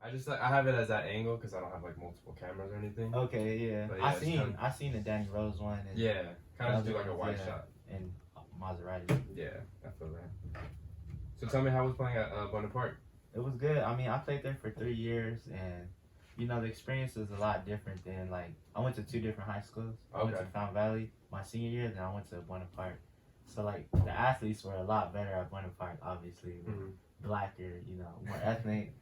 I just I have it as that angle because I don't have like multiple cameras or anything. Okay, yeah. But, I seen the Danny Rose one. And yeah, kind of do like a wide shot. And Maserati. Yeah, I feel that. So tell me, how was playing at Buena Park? It was good. I mean, I played there for 3 years, and the experience is a lot different than like I went to 2 different high schools. I went to Fountain Valley my senior year, then I went to Buena Park. So like the athletes were a lot better at Buena Park, obviously, blacker, more ethnic.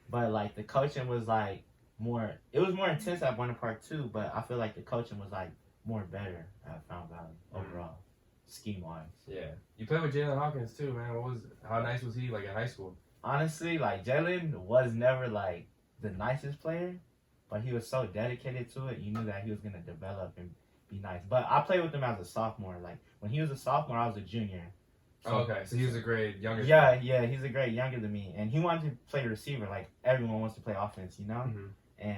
But like the coaching was like more. It was more intense at Buena Park too, but I feel like the coaching was like more better at Fountain Valley overall, scheme wise. Yeah, you played with Jalen Hawkins too, man. How nice was he like in high school? Honestly, like Jalen was never like the nicest player, but he was so dedicated to it. You knew that he was gonna develop and be nice. But I played with him as a sophomore. Like when he was a sophomore, I was a junior. So, okay, so he was a grade younger. Yeah, he's a grade younger than me, and he wanted to play receiver. Like everyone wants to play offense,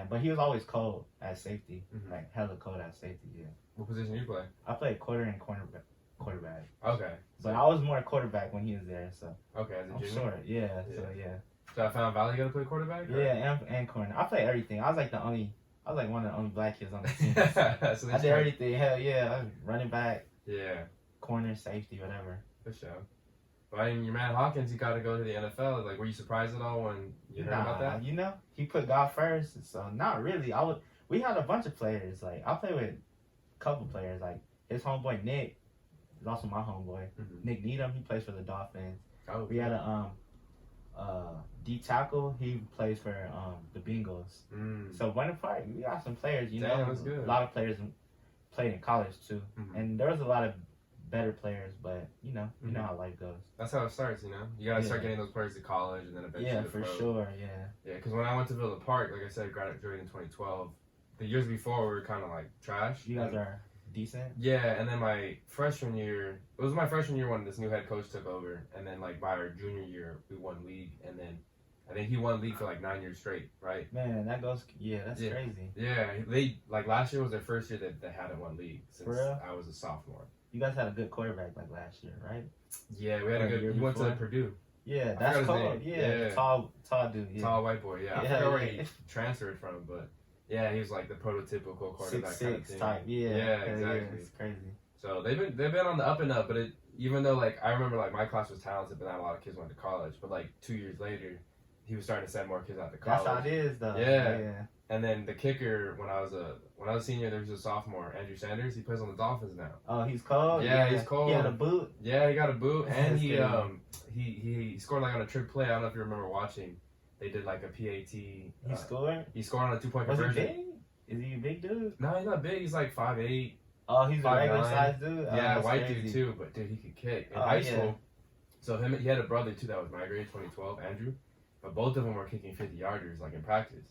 but he was always cold at safety, like hella cold at safety. Yeah. What position you play? I played quarter and quarterback. Okay. But I was more quarterback when he was there, so. Okay, as a junior. Short, yeah. So yeah. So at Fountain Valley, you got to play quarterback? Or? Yeah, and corner. I played everything. I was like one of the only black kids on the team. So I did everything. Hell yeah, I was running back. Yeah. Corner, safety, whatever. For sure. But I mean, your man Hawkins, he got to go to the NFL. Like, were you surprised at all when you heard about that? He put God first, so not really. We had a bunch of players. Like, I played with a couple players. Like, his homeboy Nick is also my homeboy. Nick Needham, he plays for the Dolphins. Oh, we had a D tackle. He plays for the Bengals. So Buena Park, we got some players. Damn, that's good. A lot of players played in college too, and there was a lot of better players. But you know how life goes. That's how it starts. You gotta start getting those players to college, and then eventually. Yeah, for sure. Yeah. Yeah, because when I went to Villa Park, like I said, I graduated in 2012. The years before, we were kind of like trash. You guys are decent. Yeah, and then my freshman year, it was my freshman year when this new head coach took over, and then like by our junior year, we won league, and then I think he won league for like 9 years straight, right? Man, that's crazy. Yeah, they like last year was their first year that they hadn't won league since I was a sophomore. You guys had a good quarterback like last year, right? Yeah, we had a good. He went to Purdue. Yeah, that's cool. Yeah, tall dude. Yeah. Tall white boy. Yeah, I forgot where he transferred from, but. Yeah, he was like the prototypical quarterback 6'6" kind of thing. type. Yeah, exactly. Yeah, it's crazy. So they've been on the up and up, but even though like I remember like my class was talented, but not a lot of kids went to college. But like 2 years later, he was starting to send more kids out to college. That's how it is, though. Yeah. And then the kicker, when I was a senior, there was a sophomore, Andrew Sanders. He plays on the Dolphins now. Oh, he's cold. Yeah, he's cold. He had a boot. Yeah, he got a boot, and he scored like on a trick play. I don't know if you remember watching. They did like a PAT. He scored? He scored on a 2-point conversion. Was he big? Is he a big dude? No, he's not big. He's like 5'8". Oh, he's a regular size dude? Yeah, white dude too, but dude, he could kick. In high school, so he had a brother too that was my grade, 2012, Andrew. But both of them were kicking 50-yarders like in practice.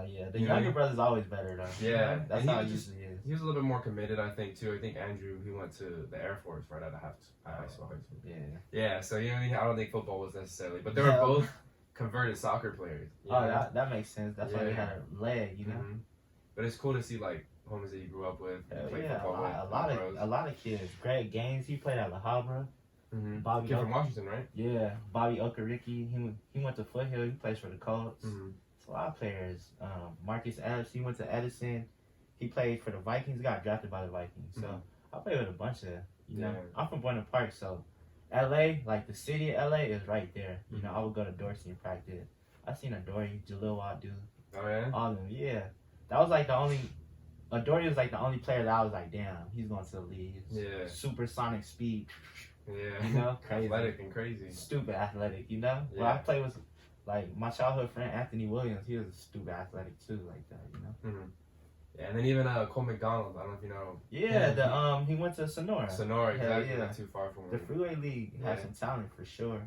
Yeah, the younger brother's always better though. Yeah. That's how it usually is. He was a little bit more committed, I think, too. I think Andrew, he went to the Air Force right out of high school. Yeah. Yeah, so I don't think football was necessarily, but they were both converted soccer players. That makes sense. That's why they had a leg, But it's cool to see like homies that you grew up with. A lot of kids. Greg Gaines, he played at La Habra. Bobby from Washington, right? Yeah, Bobby Okereke, he went to Foothill. He plays for the Colts. It's a lot of players. Marcus Adams, he went to Edison. He played for the Vikings. Got drafted by the Vikings. So I played with a bunch of I'm from Buena Park, so LA, like the city of LA, is right there. I would go to Dorsey and practice. I seen Adoree, Jalil Wadu. Oh yeah. All of them, yeah. That was like the only. Adoree was like the only player that I was like, damn, he's going to the league. Yeah. Supersonic speed. Yeah. Crazy. Athletic and crazy. Stupid athletic, Yeah. What I played was like my childhood friend Anthony Williams. He was stupid athletic too, like that, Yeah, and then even Cole McDonald. I don't know if you know. Yeah, he went to Sonora. Sonora, exactly. Not too far from the Freeway League has some talent for sure.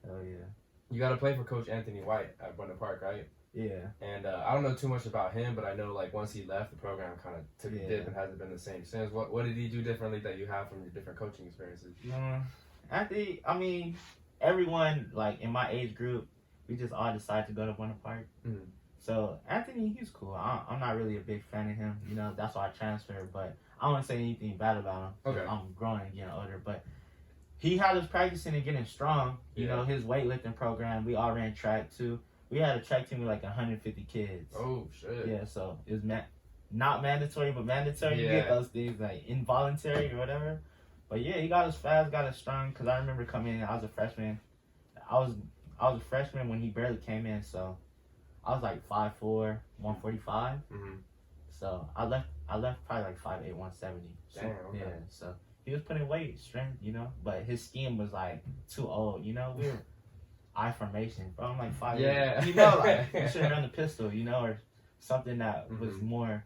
Hell yeah. You got to play for Coach Anthony White at Buena Park, right? Yeah. And I don't know too much about him, but I know like once he left, the program kind of took a dip and hasn't been the same since. What did he do differently that you have from your different coaching experiences? Anthony, I mean, everyone like in my age group, we just all decided to go to Buena Park. So Anthony, he's cool. I'm not really a big fan of him. That's why I transferred. But I don't want to say anything bad about him. Okay. I'm growing and getting older, but he had us practicing and getting strong. You know, his weightlifting program. We all ran track too. we had a track team with like 150 kids. Oh shit. Yeah, so it was not mandatory, but mandatory. You get those things like involuntary or whatever. But yeah, he got us fast, got us strong. Cause I remember coming in, I was a freshman. I was a freshman when he barely came in, so I was like 5'4", 145. Mm-hmm. So I left probably like 5'8", 170. Damn. Okay. Yeah, so he was putting weight, strength, you know. But his scheme was like too old, you know. We were I formation, bro. I'm like 5'8". Yeah. You know, like you should run the pistol, you know, or something that was more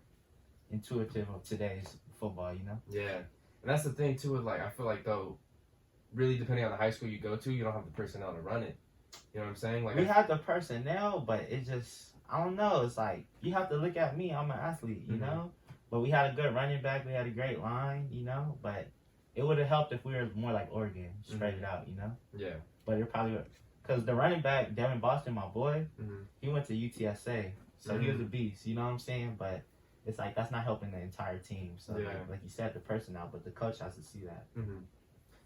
intuitive of today's football, you know. Yeah, and that's the thing too. With like, I feel like though, really depending on the high school you go to, you don't have the personnel to run it. You know what I'm saying? Like we had the personnel, but it just I don't know. It's like you have to look at me. I'm an athlete, you know. But we had a good running back. We had a great line, you know. But it would have helped if we were more like Oregon, spread it out, you know. Yeah. But it probably would, because the running back Devin Boston, my boy, he went to UTSA, so he was a beast. You know what I'm saying? But it's like that's not helping the entire team. So like you said, the personnel, but the coach has to see that.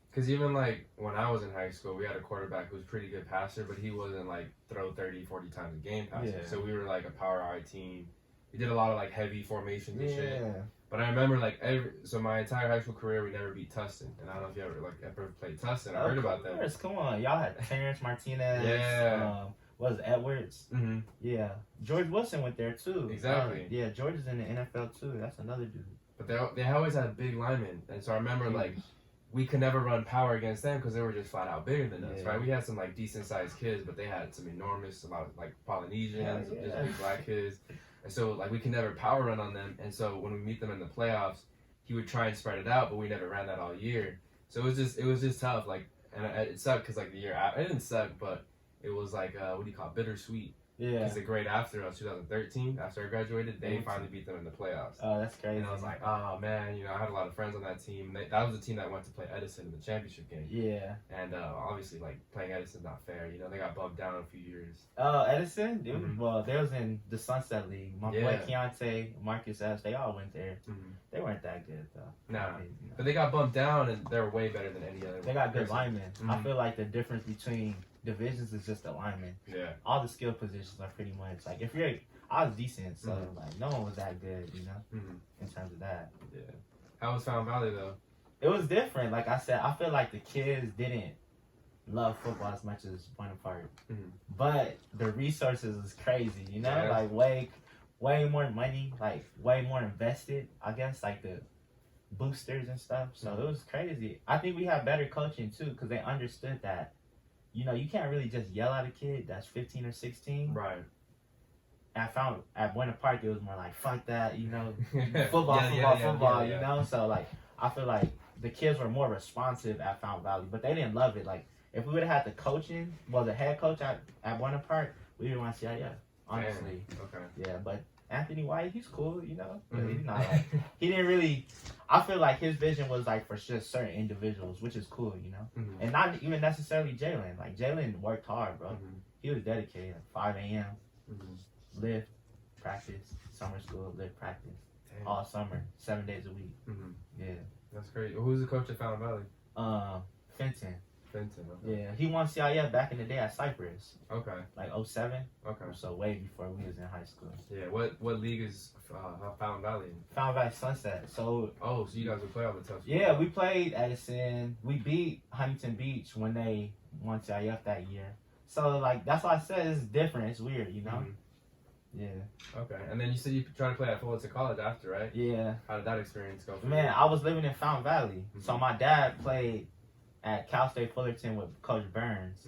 Because even like when I was in high school, we had a quarterback who was a pretty good passer, but he wasn't like throw 30, 40 times a game passer. Yeah. So we were like a power I team. We did a lot of like heavy formations and shit. Yeah. But I remember like so my entire high school career we never beat Tustin, and I don't know if you ever played Tustin. I heard about them. Come on, y'all had Terrence Martinez. Yeah. Was Edwards? Yeah. George Wilson went there too. Exactly. Yeah, George is in the NFL too. That's another dude. But they always had big linemen, and so I remember like we could never run power against them because they were just flat out bigger than us, right? We had some like decent sized kids, but they had some enormous, a lot of like Polynesians, just big black kids, and so like we could never power run on them. And so when we meet them in the playoffs, he would try and spread it out, but we never ran that all year. So it was just tough. Like, and it sucked because like the year after, it didn't suck, but it was like what do you call it? Bittersweet. Yeah. Because the grade after us, 2013, after I graduated, they finally beat them in the playoffs. Oh, that's crazy. And I was like, oh man, you know, I had a lot of friends on that team. That was the team that went to play Edison in the championship game. Yeah. And obviously, like playing Edison's not fair. You know, they got bumped down a few years. Oh, Edison? Well, they was in the Sunset League. My boy Keontae, Marcus S. They all went there. They weren't that good though. Nah, but they got bumped down, and they're way better than any other. They got good linemen. I feel like the difference between divisions is just the linemen. Yeah. All the skill positions are pretty much like I was decent, so like no one was that good, you know, in terms of that. Yeah. How was Fountain Valley though? It was different. Like I said, I feel like the kids didn't love football as much as Bonaparte, but the resources is crazy, you know, like way more money, like way more invested. I guess like the boosters and stuff. So it was crazy. I think we had better coaching too because they understood that. You know, you can't really just yell at a kid that's 15 or 16. Right. At Buena Park, it was more like, fuck that, you know, football, you know? So, like, I feel like the kids were more responsive at Fountain Valley, but they didn't love it. Like, if we would have had the coaching, the head coach at Buena Park, we didn't want to see that, honestly. Okay. Yeah, but Anthony White, he's cool, you know? But he's not like, he didn't really, I feel like his vision was like for just certain individuals, which is cool, you know? And not even necessarily Jalen. Like, Jalen worked hard, bro. He was dedicated. 5 a.m., lift, practice, summer school, lift, practice. Damn. All summer, 7 days a week. Yeah. That's crazy. Who's the coach at Fountain Valley? Fenton. Okay. Yeah, he won CIF back in the day at Cypress. Okay. Like 07. Okay. So way before we was in high school. Yeah. What league is Fountain Valley in? Fountain Valley Sunset. So. Oh, so you guys would play all the tough. Yeah, we played Edison. We beat Huntington Beach when they won CIF that year. So like that's why I said it's different. It's weird, you know. Yeah. Okay. And then you said you tried to play at Fullerton College after, right? Yeah. How did that experience go for you? Man, I was living in Fountain Valley, so my dad played at Cal State Fullerton with Coach Burns.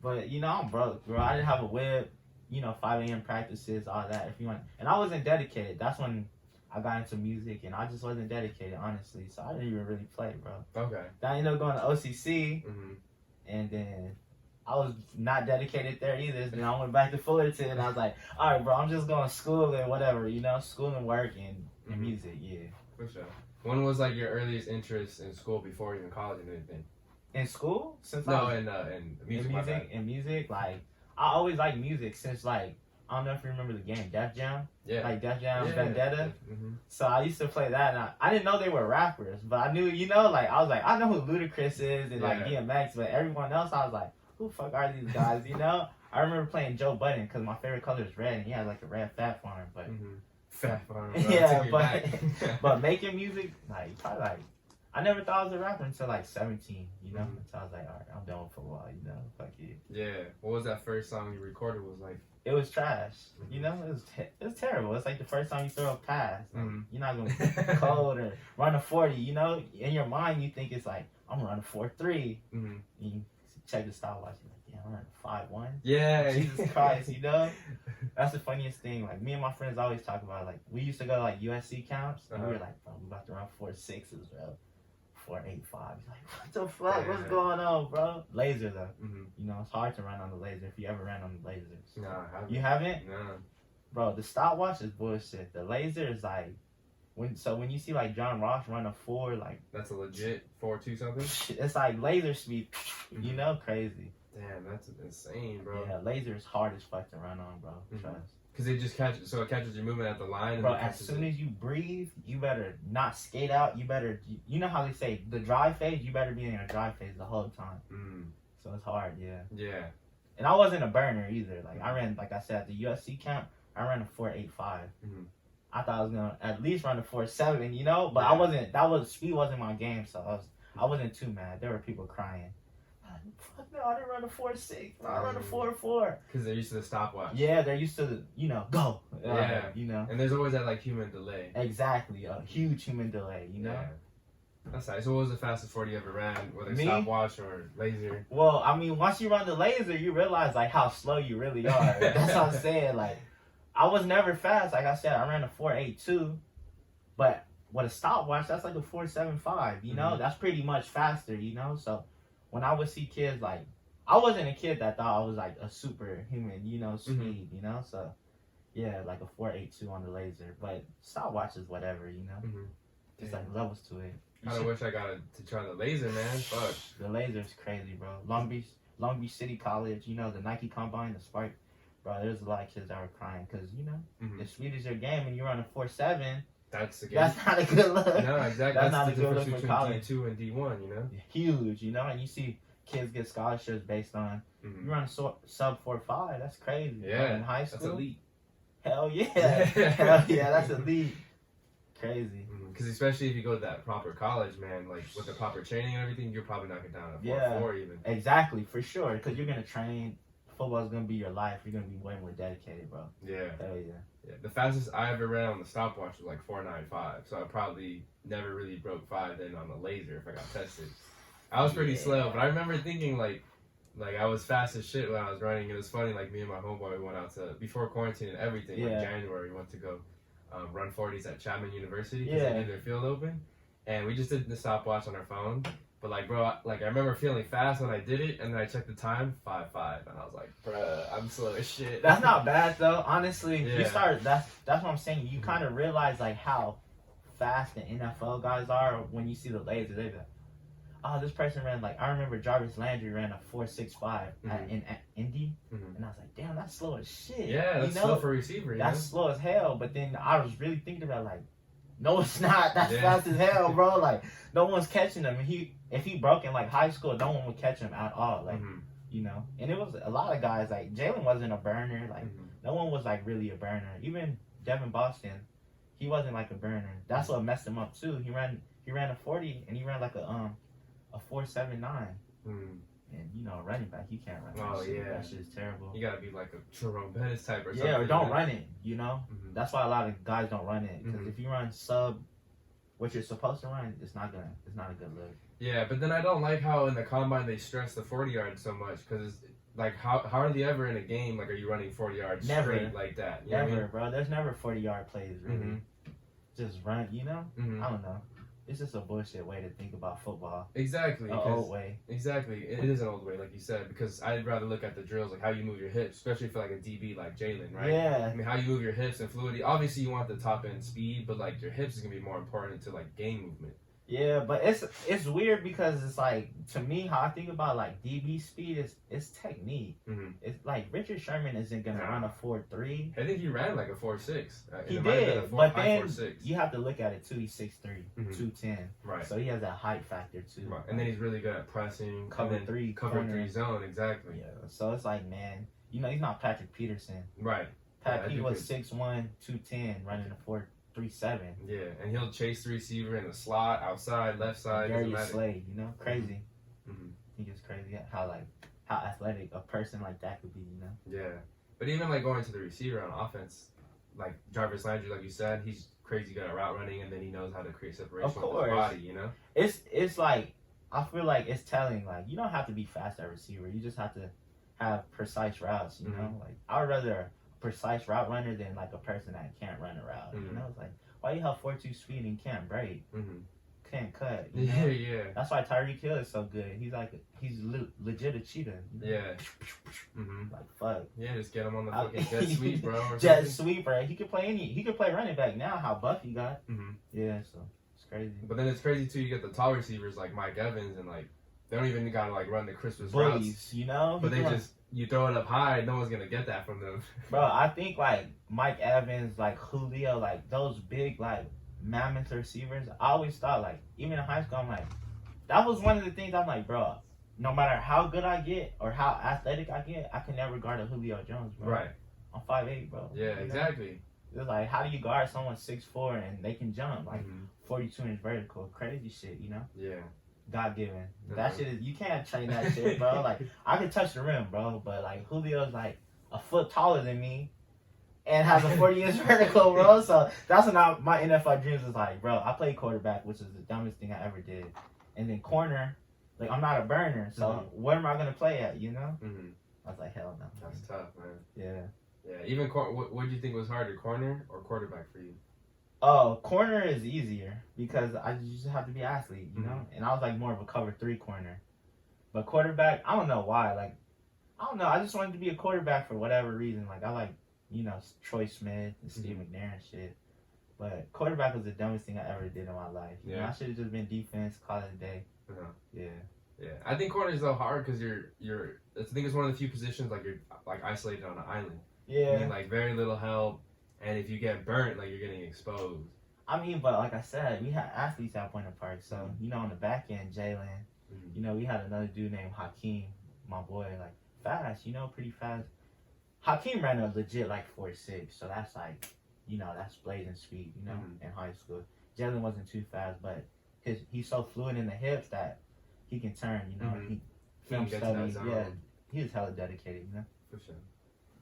But, you know, I'm broke, bro. I didn't have a whip, you know, 5 a.m. practices, all that, if you want. And I wasn't dedicated. That's when I got into music, and I just wasn't dedicated, honestly. So I didn't even really play, bro. Okay. Then I ended up going to OCC, and then I was not dedicated there either. Then I went back to Fullerton, and I was like, all right, bro, I'm just going to school and whatever, you know, school and work and music, yeah. For sure. When was, like, your earliest interest in school before even college and anything? In school? Since in music. In music, like I always liked music since like I don't know if you remember the game Def Jam. Yeah. Like Def Jam Vendetta. So I used to play that, and I didn't know they were rappers, but I knew, you know, like I was like I know who Ludacris is and like DMX, but everyone else I was like, who the fuck are these guys? You know, I remember playing Joe Budden because my favorite color is red, and he had like a red Fat Farm, but Fat Farm. yeah, but making music, like probably like I never thought I was a rapper until like 17, you know. Until I was like, all right, I'm done with football, you know, fuck it. Yeah. What was that first song you recorded? Was like. It was trash, you know. It was terrible. It's like the first time you throw a pass. Like, you're not gonna be cold or run a 40. You know, in your mind you think it's like I'm running 4.3. You check the stopwatch. You're like, yeah, I'm running 5.1. Yeah, Jesus Christ, you know. That's the funniest thing. Like me and my friends always talk about. Like we used to go to like USC camps, and we were like, bro, we about to run 4.6s, bro. 4.85. He's like, what the fuck? What's going on, bro? Laser though. You know, it's hard to run on the laser if you ever ran on the lasers. No, I haven't. You haven't? No. Bro, the stopwatch is bullshit. The laser is like when you see like John Ross run a 4, like that's a legit 4.2 something. It's like laser speed. You know, crazy. Damn, that's insane, bro. Yeah, laser is hard as fuck to run on, bro. Trust. Because it just catches, so it catches your movement at the line. Bro, as soon as you breathe, you better not skate out. You better, you know how they say the drive phase. You better be in a drive phase the whole time. So it's hard, yeah. Yeah. And I wasn't a burner either. Like I ran, like I said, at the USC camp, I ran a 4.85. I thought I was gonna at least run a 4.7, you know. But I wasn't. Speed wasn't my game, so I wasn't too mad. There were people crying. Fuck no, I didn't run a 4.6. I ran a 4.4. Because they're used to the stopwatch. Yeah, they're used to, you know, go. Yeah. You know. And there's always that, like, human delay. Exactly. A huge human delay, you know? Yeah. That's nice. So what was the fastest 40 you ever ran? Whether stopwatch or laser? Well, I mean, once you run the laser, you realize, like, how slow you really are. That's what I'm saying. Like, I was never fast. Like I said, I ran a 4.82. But with a stopwatch, that's like a 4.75, you know? That's pretty much faster, you know? So when I would see kids, like, I wasn't a kid that thought I was, like, a superhuman, you know, speed, you know? So, yeah, like a 4.82 on the laser. But stopwatch is whatever, you know? There's, like, levels to it. I wish I got to try the laser, man. Fuck. The laser is crazy, bro. Long Beach City College, you know, the Nike Combine, the Spark. Bro, there's a lot of kids that were crying because, you know, if speed is your game and you're on a 4.7, that's not a good look. No, exactly. That's not the a good look difference for between college. D2 and D1, you know? Huge, you know? And you see kids get scholarships based on, you run a sub 4.5, that's crazy. Yeah. Bro. In high school. That's elite. Hell yeah. Hell yeah, that's elite. Crazy. Because especially if you go to that proper college, man, like with the proper training and everything, you're probably knocking down a 4.4 even. Exactly, for sure. Because you're going to train. Football's going to be your life. You're going to be way more dedicated, bro. Yeah. Hell yeah. Yeah, the fastest I ever ran on the stopwatch was like 4.95, so I probably never really broke 5 then on the laser if I got tested. I was pretty slow, but I remember thinking like I was fast as shit when I was running. It was funny, like me and my homeboy went out to, before quarantine and everything, like January, we went to go run 40s at Chapman University because they had their field open, and we just did the stopwatch on our phone. But like, bro, like I remember feeling fast when I did it, and then I checked the time, 5.5, and I was like, bruh, I'm slow as shit. That's not bad though, honestly. You start. That's what I'm saying. You kind of realize like how fast the NFL guys are when you see the laser. They're like, oh, this person ran like I remember Jarvis Landry ran a 4.65 in Indy, and I was like, damn, that's slow as shit. Yeah, that's slow for a receiver. That's slow as hell. But then I was really thinking about like, no, it's not. That's fast as hell, bro. Like no one's catching him. If he broke in like high school, no one would catch him at all. Like you know, and it was a lot of guys. Like Jalen wasn't a burner. Like no one was like really a burner. Even Devin Boston, he wasn't like a burner. That's what messed him up too. He ran a 40 and he ran like a 4.79. And you know, running back, you can't run. Oh yeah, that shit is terrible. You gotta be like a Jerome Bettis type or something. Yeah, or don't run it. You know, that's why a lot of guys don't run it. Because if you run sub what you're supposed to run, it's not a good look. Yeah, but then I don't like how in the combine they stress the 40 yards so much because like how hardly ever in a game like are you running 40 yards straight like that? You know what I mean? Bro. There's never 40-yard plays really. Just run. You know, I don't know. It's just a bullshit way to think about football. Exactly. An old way. Exactly. It is an old way, like you said, because I'd rather look at the drills, like how you move your hips, especially for like a DB like Jalen, right? Yeah. I mean, how you move your hips and fluidity. Obviously, you want the top end speed, but like your hips is gonna be more important to like game movement. Yeah, but it's weird because it's like, to me, how I think about like DB speed is technique. It's like Richard Sherman isn't gonna run a 4.3. I think he ran like a 4.6. He did, but then you have to look at it too. He's 6'3", 210. Right. So he has that height factor too. Right. And then he's really good at pressing. Cover three zone, exactly. Yeah. So it's like, man, You know, he's not Patrick Peterson. Right. Pat Pete was 6'1", 210, running a 4.37. Yeah, and he'll chase the receiver in the slot, outside, left side. Darius Slade, you know, crazy. Mm-hmm. I think it's crazy how athletic a person like that could be, you know. Yeah, but even like going to the receiver on offense, like Jarvis Landry, like you said, he's crazy good at route running, and then he knows how to create separation with his body, you know. It's like, I feel like it's telling, like, you don't have to be fast at receiver. You just have to have precise routes, you know. Like, I would rather a precise route runner than like a person that can't run a route. You know, it's like, why you have 4.2 speed and can't break, can't cut? You know? Yeah. That's why Tyreek Hill is so good. He's legit a cheetah. You know? Yeah. Like fuck. Yeah, just get him on the fucking jet sweep, bro. Jet sweep, bro. He could play running back now. How buff he got. Yeah, so it's crazy. But then it's crazy too. You get the tall receivers like Mike Evans, and like they don't even gotta like run the Christmas bullies, routes, you know. But you throw it up high, no one's gonna get that from them. Bro, I think like Mike Evans, like Julio, like those big like mammoth receivers. I always thought like even in high school, I'm like, that was one of the things I'm like, bro. No matter how good I get or how athletic I get, I can never guard a Julio Jones, bro. Right. I'm 5'8", bro. Yeah, exactly. It's like, how do you guard someone 6'4" and they can jump like 42-inch vertical? Crazy shit, you know? Yeah. God given. That shit is, you can't train that shit, bro. Like, I can touch the rim, bro, but like Julio's like a foot taller than me and has a 40-inch vertical, bro. So that's when my NFL dreams was like, bro, I played quarterback, which is the dumbest thing I ever did. And then corner, like, I'm not a burner, so where am I going to play at, you know? I was like, hell no. That's tough, man. Yeah. Yeah, even, what do you think was harder, corner or quarterback for you? Oh, corner is easier because you just have to be an athlete, you know? And I was like more of a cover 3 corner. But quarterback, I don't know why. Like, I don't know. I just wanted to be a quarterback for whatever reason. Like, I like, you know, Troy Smith and Steve McNair and shit. But quarterback was the dumbest thing I ever did in my life. You know, I should have just been defense, call it a day. Yeah. Yeah. I think corner is so hard because I think it's one of the few positions like you're like isolated on an island. Yeah. You need like very little help. And if you get burnt, like, you're getting exposed. I mean, but like I said, we had athletes at Point Park. So, you know, on the back end, Jalen, you know, we had another dude named Hakeem, my boy, like, fast, you know, pretty fast. Hakeem ran a legit, like, 4.6. So that's, like, you know, that's blazing speed, you know, in high school. Jalen wasn't too fast, but he's so fluid in the hips that he can turn, you know. He film study. Yeah, he was hella dedicated, you know. For sure.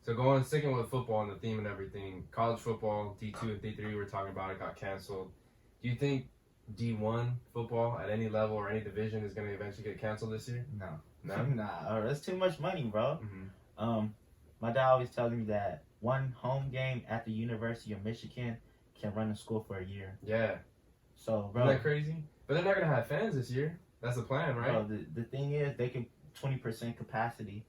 So sticking with football and the theme and everything, college football, D2 and D3 we were talking about, it got canceled. Do you think D1 football at any level or any division is going to eventually get canceled this year? No. No? Nah, that's too much money, bro. My dad always tells me that one home game at the University of Michigan can run the school for a year. Yeah. So, bro. Isn't that crazy? But they're not going to have fans this year. That's the plan, right? Bro, the thing is, they can 20% capacity.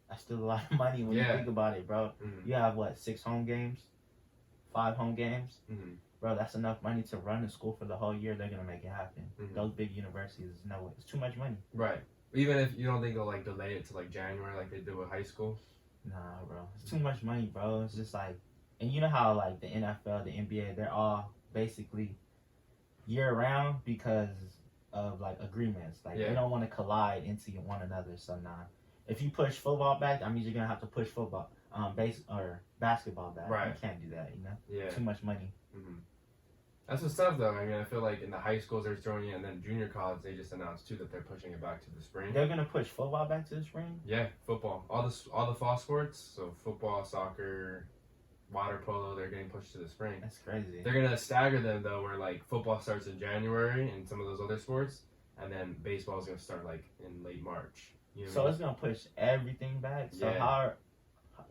That's still a lot of money when you think about it, bro. You have, 6 home games? 5 home games? Bro, that's enough money to run the school for the whole year. They're going to make it happen. Those big universities, no, it's too much money. Right. Even if you don't think they'll, delay it to, January like they did with high school? Nah, bro. It's too much money, bro. It's just and you know how, the NFL, the NBA, they're all basically year-round because of, agreements. They don't want to collide into one another, so nah. If you push football back, that means you're gonna have to push football, basketball back. Right. You can't do that, you know. Yeah. Too much money. That's what's tough, though. I mean, I feel like in the high schools they're throwing it, and then junior college they just announced too that they're pushing it back to the spring. They're gonna push football back to the spring. Yeah, football. All the fall sports, so football, soccer, water polo, they're getting pushed to the spring. That's crazy. They're gonna stagger them though, where football starts in January and some of those other sports, and then baseball is gonna start in late March. You know so it's gonna push everything back. So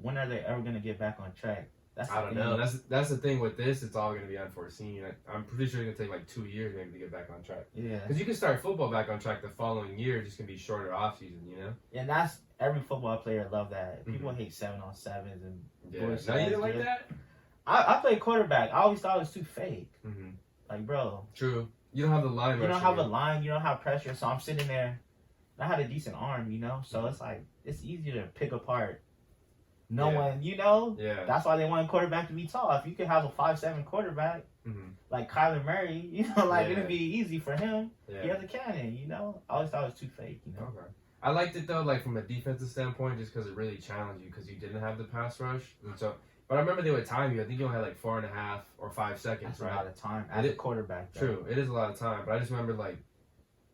when are they ever gonna get back on track? I don't know. That's the thing with this. It's all gonna be unforeseen. I'm pretty sure it's gonna take 2 years maybe to get back on track. Yeah. Because you can start football back on track the following year. It's just gonna be shorter off season. You know. And that's every football player love that. People hate 7-on-7s and bullshit. Now you didn't like that? I played quarterback. I always thought it was too fake. Bro. True. You don't have the line. You don't have a line. You don't have pressure. So I'm sitting there. I had a decent arm, you know? So it's easy to pick apart. No one, you know? Yeah. That's why they want a quarterback to be tall. If you could have a 5'7" quarterback, like Kyler Murray, you know, it'd be easy for him. Yeah. He has a cannon, you know? I always thought it was too fake, you know? Okay. I liked it though, like from a defensive standpoint, just because it really challenged you because you didn't have the pass rush. And so, but I remember they would time you. I think you only had like 4.5 or 5 seconds, That's right? a lot of time as a quarterback. Though. True, it is a lot of time. But I just remember like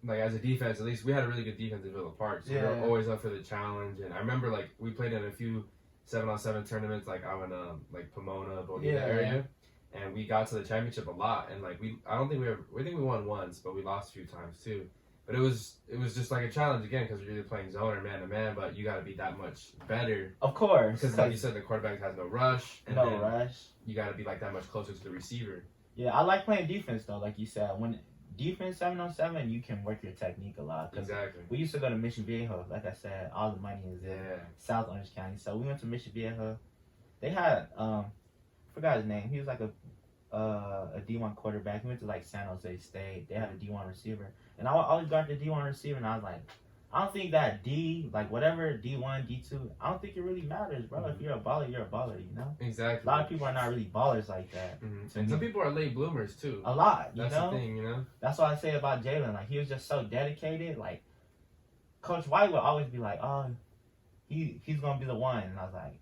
as a defense, at least we had a really good defense at Villa Park, so we were always up for the challenge. And I remember like we played in a few 7-on-7 tournaments, like out in like Pomona, Bonita area, and we got to the championship a lot. And like I think we won once, but we lost a few times too. But it was just like a challenge again because you're either playing zone or man to man, but you got to be that much better. Of course, because like you said, the quarterback has no rush. And no rush. You got to be like that much closer to the receiver. Yeah, I like playing defense though. Like you said, when defense 7-on-7, you can work your technique a lot. Exactly. We used to go to Mission Viejo. Like I said, all the money is in South Orange County. So we went to Mission Viejo. They had forgot his name. He was like a D1 quarterback. He went to like San Jose State. They had a D1 receiver. And I always got the D1 receiver, and I was like, I don't think that like whatever, D1, D2, I don't think it really matters, bro. If you're a baller, you're a baller, you know? Exactly. A lot of people are not really ballers like that. And some people are late bloomers, too. A lot, That's the thing, you know? That's what I say about Jalen. Like, he was just so dedicated. Like, Coach White would always be like, oh, he's going to be the one. And I was like,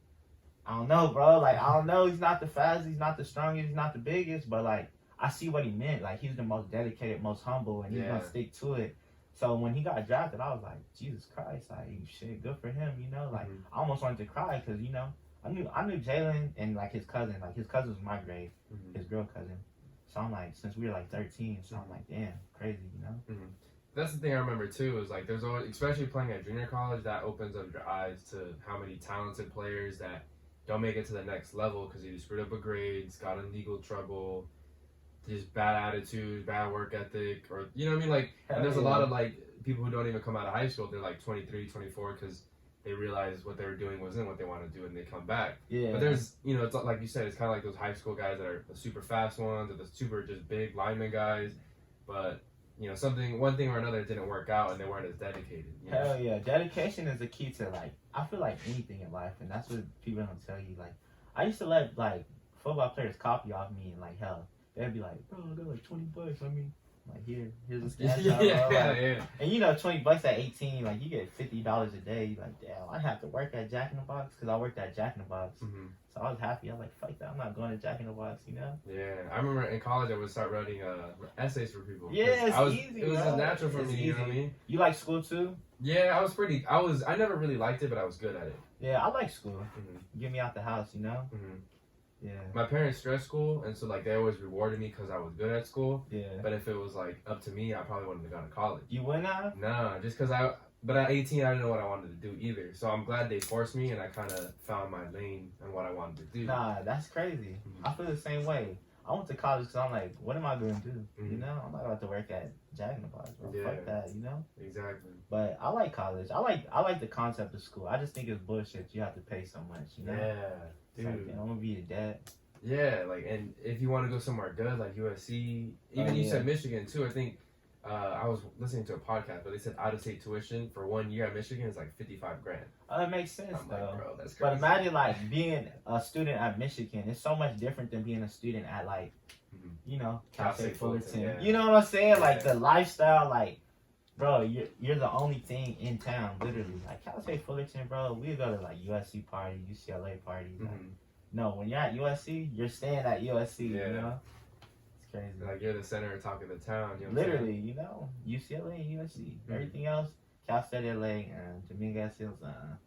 I don't know, bro. Like, I don't know. He's not the fastest. He's not the strongest. He's not the biggest. But, like, I see what he meant. Like, he's the most dedicated, most humble, and he's going to stick to it. So when he got drafted, I was like, Jesus Christ, like, shit, good for him, you know? Like, I almost wanted to cry because, you know, I knew Jalen and, like, his cousin. Like, his cousin was my grade, his girl cousin. So I'm like, since we were, like, 13, so I'm like, damn, crazy, you know? That's the thing I remember, too, is, like, there's always, especially playing at junior college, that opens up your eyes to how many talented players that don't make it to the next level because either screwed up a grades, got in legal trouble, just bad attitude, bad work ethic, or, you know what I mean? Like, and there's a lot of, like, people who don't even come out of high school. They're, like, 23, 24 because they realize what they were doing wasn't what they want to do, and they come back. Yeah. But there's, you know, it's like you said, it's kind of like those high school guys that are the super fast ones or the super just big lineman guys. But, you know, one thing or another didn't work out, and they weren't as dedicated. You know? Hell yeah. Dedication is the key to, like, I feel like anything in life, and that's what people don't tell you. Like, I used to let, like, football players copy off me, and, like, hell, they'd be like, bro, I got like $20. I mean, like, here's a sketch. Yeah. And you know, $20 at 18, like, you get $50 a day. You're like, damn, I have to work at Jack in the Box because I worked at Jack in the Box. So I was happy. I was like, fuck that, I'm not going to Jack in the Box, you know? Yeah, I remember in college I would start writing essays for people. Yeah, it's easy. It was natural for me. You know what I mean? You like school too? Yeah, I never really liked it, but I was good at it. Yeah, I like school. Get me out the house, you know? Yeah. My parents stressed school, and so like they always rewarded me because I was good at school. Yeah. But if it was like up to me, I probably wouldn't have gone to college. You wouldn't have? No, just because But at 18, I didn't know what I wanted to do either. So I'm glad they forced me, and I kind of found my lane and what I wanted to do. Nah, that's crazy. I feel the same way. I went to college because I'm like, what am I going to do? You know, I'm not about to work at Jack in the Box, bro. Yeah. Fuck that, you know? Exactly. But I like college. I like the concept of school. I just think it's bullshit. You have to pay so much, you know? Yeah, dude. Like, I'm going to be a dad. Yeah, like, and if you want to go somewhere good, like USC, even you said Michigan, too. I think I was listening to a podcast, but they said out-of-state tuition for 1 year at Michigan is like $55,000. Oh, it makes sense, though. Like, bro, that's crazy. But imagine, like, being a student at Michigan. It's so much different than being a student at, like, you know, Cal State Fullerton. Yeah. You know what I'm saying? Like, the lifestyle, like, bro, you're the only thing in town, literally. Like, Cal State Fullerton, bro, we go to, like, USC parties, UCLA parties. Like, no, when you're at USC, you're staying at USC, you know? It's crazy. Like, you're the center of talk of the town, you know? Literally, you know? UCLA and USC. Everything else, Cal State LA and Dominguez Hills,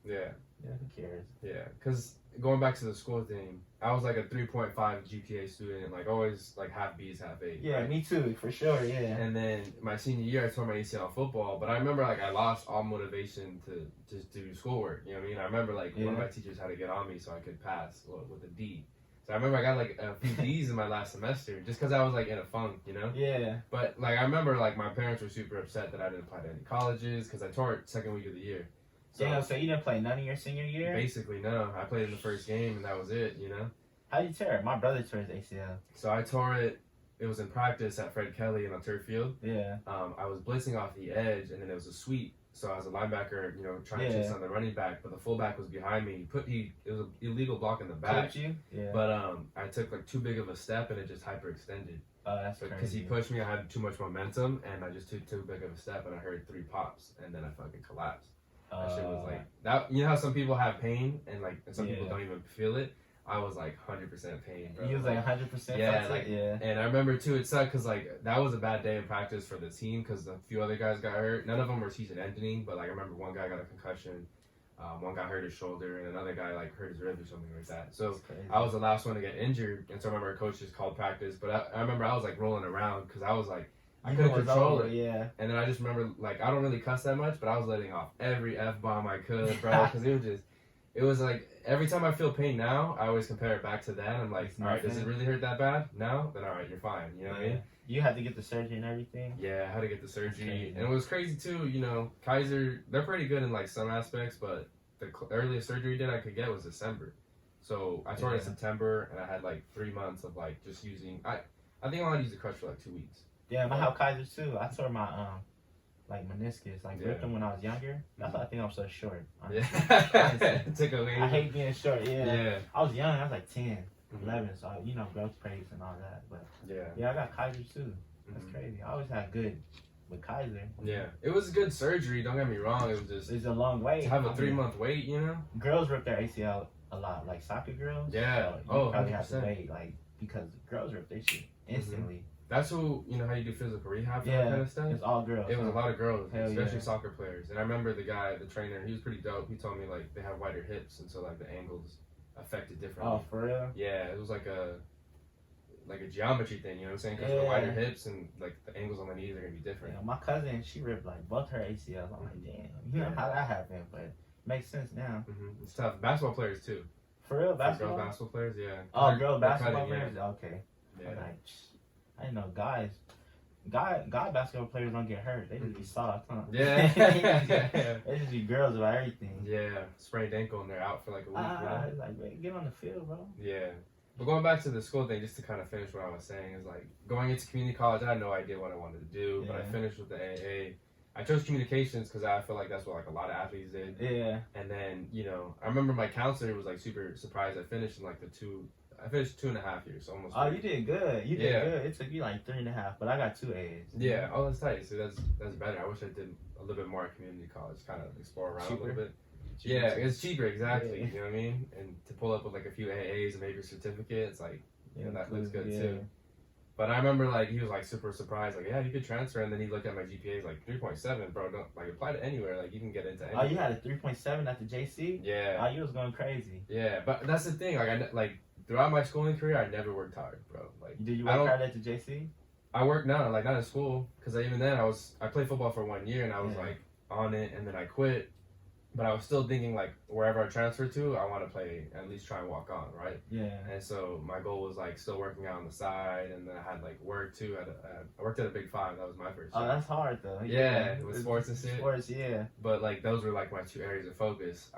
Yeah, who cares? Yeah, because going back to the school thing, I was like a 3.5 GPA student, like always like half B's, half A's. Yeah, right? Me too, for sure, yeah. And then my senior year, I tore my ACL in football, but I remember like I lost all motivation to just do schoolwork, you know what I mean? I remember like one of my teachers had to get on me so I could pass with a D. So I remember I got like a few D's in my last semester just because I was like in a funk, you know? Yeah. But like I remember like my parents were super upset that I didn't apply to any colleges because I tore it second week of the year. So you didn't play none of your senior year? Basically, no. I played in the first game, and that was it, you know? How did you tear it? My brother tore his ACL. So I tore it. It was in practice at Fred Kelly in a turf field. Yeah. I was blitzing off the edge, and then it was a sweep. So I was a linebacker, you know, trying to chase on the running back, but the fullback was behind me. It was an illegal block in the back. Clipped you? Yeah. But I took like too big of a step, and it just hyperextended. Oh, that's crazy. Because he pushed me, I had too much momentum, and I just took too big of a step, and I heard 3 pops, and then I fucking collapsed. That shit was like that. You know how some people have pain and some people don't even feel it. I was like 100% pain, bro. You was like 100%. Yeah, And I remember too, it sucked because that was a bad day in practice for the team because a few other guys got hurt. None of them were season ending, but I remember one guy got a concussion, one guy hurt his shoulder, and another guy hurt his rib or something like that. So I was the last one to get injured, and so I remember our coach just called practice. But I remember I was rolling around because I was I couldn't control it. Yeah. And then I just remember I don't really cuss that much, but I was letting off every F-bomb I could, bro, because it was every time I feel pain now, I always compare it back to then. I'm like, all right, does it really hurt that bad? No? Then all right, you're fine. You know what I mean? You had to get the surgery and everything? Yeah, I had to get the surgery. And it was crazy too, Kaiser, they're pretty good in some aspects, but the earliest surgery I could get was December. So I tore it in September, and I had 3 months of just using, I think I only used the crutch for 2 weeks. Yeah, I have Kaiser too. I tore my meniscus, ripped them when I was younger. That's why I think I'm so short. Yeah. I hate being short. Yeah. I was young. I was 10, 11, so growth pains and all that. But yeah, I got Kaiser too. That's crazy. I always had good with Kaiser. Yeah, it was a good surgery. Don't get me wrong. It was just it's a long wait. To have a 3-month wait, Girls rip their ACL a lot, soccer girls. Yeah. So you probably have to wait, because girls rip their shit instantly. That's how you do physical rehab for that kind of stuff? It's all girls. It was a lot of girls, Hell especially soccer players. And I remember the guy, the trainer, he was pretty dope. He told me they have wider hips, and so the angles affected differently. Oh, for real? Yeah, it was like a geometry thing, you know what I'm saying? Because the wider hips and the angles on the knees are gonna be different. Yeah, my cousin, she ripped both her ACLs. I'm like, damn, you know how that happened, but it makes sense now. It's tough. Basketball players too. For real, basketball? Girl basketball players, yeah. Oh, girl basketball players? Okay. Yeah. I didn't know guys basketball players don't get hurt. They just be soft, huh? Yeah. They just be girls about everything. Yeah. Sprained ankle and they're out for a week. Man, get on the field, bro. Yeah. But going back to the school thing, just to kind of finish what I was saying, is going into community college, I had no idea what I wanted to do, but I finished with the AA. I chose communications because I feel that's what a lot of athletes did. Yeah. And then, I remember my counselor was super surprised. I finished in I finished 2.5 years, almost. Oh, you did good. You did good. It took you 3.5, but I got 2 A's. Yeah. Oh, that's tight. So that's better. I wish I did a little bit more at community college, kind of explore around a little bit. Yeah, it's cheaper, exactly. Yeah. You know what I mean? And to pull up with a few AAs and maybe a certificate, it's that looks good too. But I remember he was super surprised, yeah, you could transfer, and then he looked at my GPA, 3.7, bro. Don't apply to anywhere, you can get into anything. Oh, you had a 3.7 at the JC? Yeah. Oh, you was going crazy. Yeah, but that's the thing, throughout my schooling career, I never worked hard, bro. Did you work hard at the JC? I worked not in school, because even then I played football for 1 year, and I was on it, and then I quit. But I was still thinking wherever I transfer to, I want to play, at least try and walk on, right? Yeah. And so my goal was still working out on the side, and then I had work too. I worked at a Big Five. That was my first job. Oh, that's hard though. Yeah, with sports and shit. Sports, yeah. But those were my 2 areas of focus.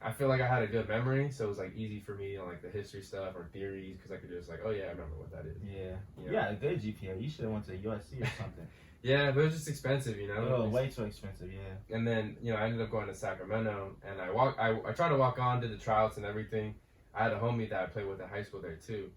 I feel I had a good memory, so it was easy for me on the history stuff or theories, because I could just oh yeah, I remember what that is. Yeah. Yeah, a good GPA. You should have went to USC or something. Yeah, but it was just expensive, Oh, way too expensive, yeah. And then, I ended up going to Sacramento, and I tried to walk on, did the tryouts and everything. I had a homie that I played with in high school there too.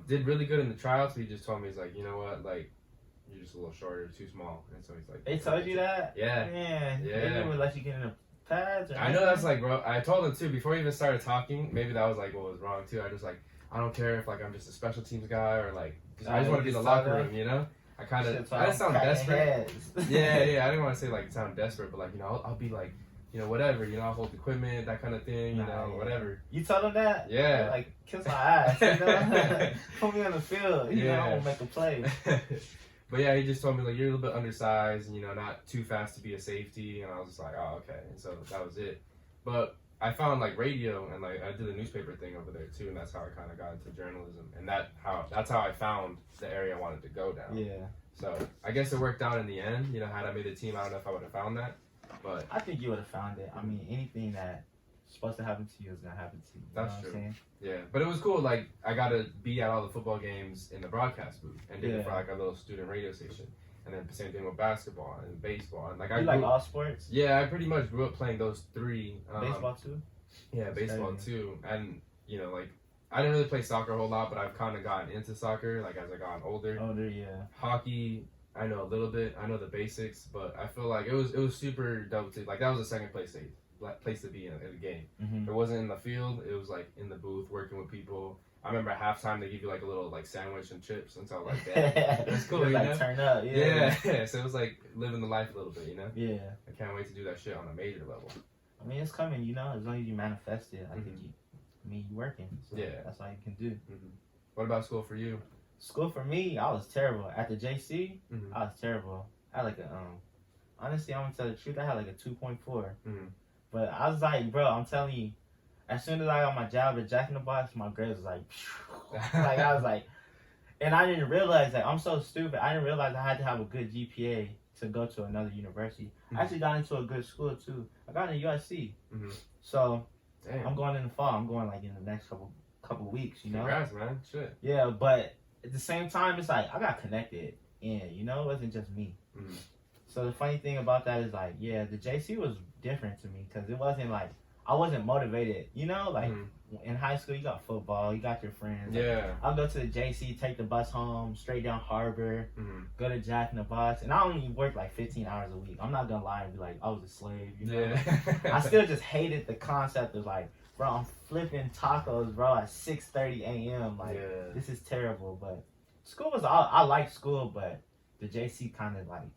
Did really good in the tryouts, but he just told me, he's you know what, you're just a little shorter, too small. And so he's They told you that? Yeah. Man, yeah. They didn't even let you get in the pads or I know that's bro, I told him too, before he even started talking, maybe that was what was wrong too. I just I don't care if I'm just a special teams guy or I just want to be in the locker room, I kind of, I didn't sound desperate. Yeah, I didn't want to say sound desperate, but I'll be whatever, I'll hold equipment, that kind of thing, whatever. You told him that? Yeah. Kiss my ass, Put me on the field, I won't make a play. But yeah, he just told me you're a little bit undersized, and not too fast to be a safety, and I was just oh, okay, and so that was it. But I found radio, and I did a newspaper thing over there too, and that's how I kind of got into journalism, and that's how I found the area I wanted to go down. Yeah. So I guess it worked out in the end. Had I made the team, I don't know if I would have found that, but I think you would have found it. I mean, anything that's supposed to happen to you is gonna happen to you. That's true. What I'm saying? Yeah, but it was cool. I got to be at all the football games in the broadcast booth, and did it for a little student radio station. And then same thing with basketball and baseball. And I like all sports? Yeah, I pretty much grew up playing those 3. Baseball too? Yeah, baseball too. And, I didn't really play soccer a whole lot, but I've kind of gotten into soccer, as I got older. Yeah. Hockey, I know a little bit. I know the basics, but I feel like it was super dope too. Like that was the second place to be in the game. Mm-hmm. It wasn't in the field. It was like in the booth working with people. I remember at halftime they give you like a little like sandwich and chips, and so like that. It's cool, like turn up, yeah. So it was like living the life a little bit, Yeah. I can't wait to do that shit on a major level. I mean, it's coming, as long as you manifest it. I think you're working. So yeah. That's all you can do. Mm-hmm. What about school for you? School for me, I was terrible. At the JC, I was terrible. I had like a honestly, I'm gonna tell the truth. I had like a 2.4. But I was like, bro, I'm telling you, as soon as I got my job at Jack in the Box, my grades was like, like I was like, and I didn't realize that I'm so stupid. I didn't realize I had to have a good GPA to go to another university. I actually got into a good school too. I got into USC. So damn. I'm going in the fall. I'm going like in the next couple weeks. Congrats, man. Shit. Yeah, but at the same time, it's like I got connected, and it wasn't just me. So the funny thing about that is like, yeah, the JC was different to me because it wasn't like I wasn't motivated. Like in high school, you got football, you got your friends. Yeah. I'll go to the JC, take the bus home, straight down Harbor, go to Jack in the Box, and I only worked like 15 hours a week. I'm not gonna lie and be like I was a slave. Yeah. I still just hated the concept of like, bro, I'm flipping tacos, bro, at 6:30 a.m. Like, this is terrible. But school was I like school, but the JC kind of like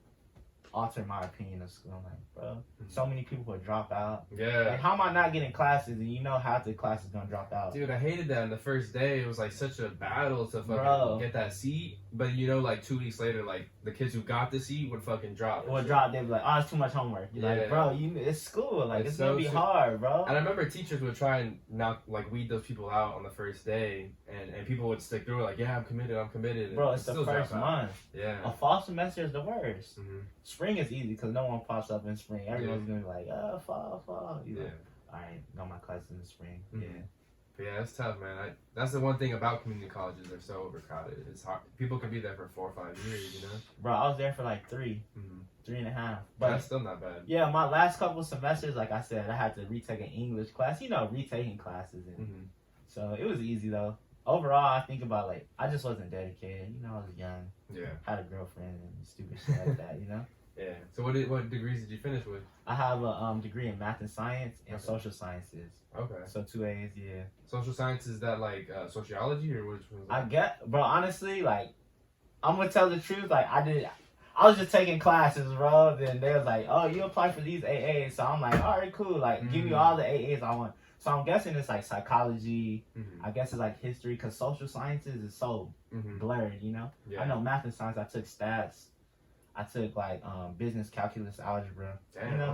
altered my opinion of school. I'm like, bro, so many people would drop out. Yeah. Like, how am I not getting classes and half the class is gonna drop out? Dude, I hated that on the first day. It was like such a battle to fucking get that seat. But like 2 weeks later, like the kids who got the seat would fucking drop. They'd be like, oh, it's too much homework. You're like, bro, it's school. Like, it's gonna be hard, bro. And I remember teachers would try and not like weed those people out on the first day, and people would stick through it, like, yeah, I'm committed. Bro, it's the first month. Yeah. A fall semester is the worst. Spring is easy because no one pops up in spring. Everyone's gonna be like, oh, fall. Like, all right, got my class in the spring. Yeah. But yeah, it's tough, man. That's the one thing about community colleges. They're so overcrowded. It's hard. People can be there for 4 or 5 years, Bro, I was there for like 3 and a half. But that's still not bad. Yeah, my last couple semesters, like I said, I had to retake an English class. Retaking classes. And so it was easy, though. Overall, I think about, like, I just wasn't dedicated. I was young. Yeah. Had a girlfriend and stupid shit like that, Yeah. So what degrees did you finish with? I have a degree in math and science and social sciences. Okay. So 2 A's, yeah. Social science, is that like sociology or which one's that? I get, bro, honestly, like, I'm gonna tell the truth, like, I was just taking classes, bro, then they was like, oh, you apply for these AAs, so I'm like, all right, cool, like, give me all the AAs I want. So I'm guessing it's like psychology, I guess it's like history, because social sciences is so blurred, Yeah. I know math and science, I took stats, I took like business, calculus, algebra,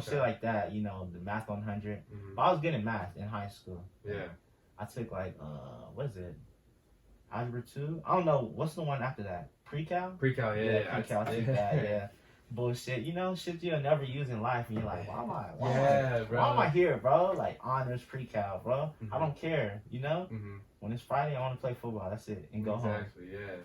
shit like that, the math 100. But I was good at math in high school. Yeah. I took like, what is it? Algebra 2? I don't know, what's the one after that? Pre-cal? Pre-cal, yeah. Pre-cal, I took that, yeah. Bullshit, shit you'll never use in life, and you're like, why am I here, bro? Like, honors pre-cal, bro. I don't care, When it's Friday, I want to play football, that's it, and go home. Exactly, yeah.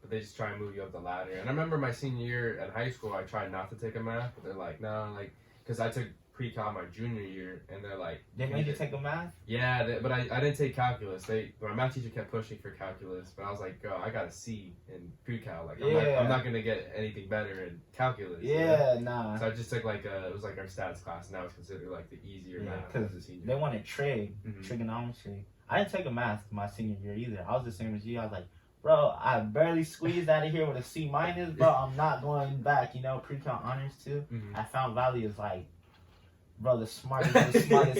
But they just try and move you up the ladder. And I remember my senior year at high school, I tried not to take a math, but they're like, no, like, because I took pre-cal my junior year, and they're like... They made you take a math? Yeah, but I didn't take calculus. My math teacher kept pushing for calculus, but I was like, I got a C in pre-cal. Like, I'm not going to get anything better in calculus. Yeah, nah. So I just took like, it was like our stats class, and that was considered like the easier math as a senior. They wanted trigonometry. I didn't take a math my senior year either. I was the same as you. I was like, bro, I barely squeezed out of here with a C minus, bro. I'm not going back, pre-cal honors too. I found Valley is like, bro, the smartest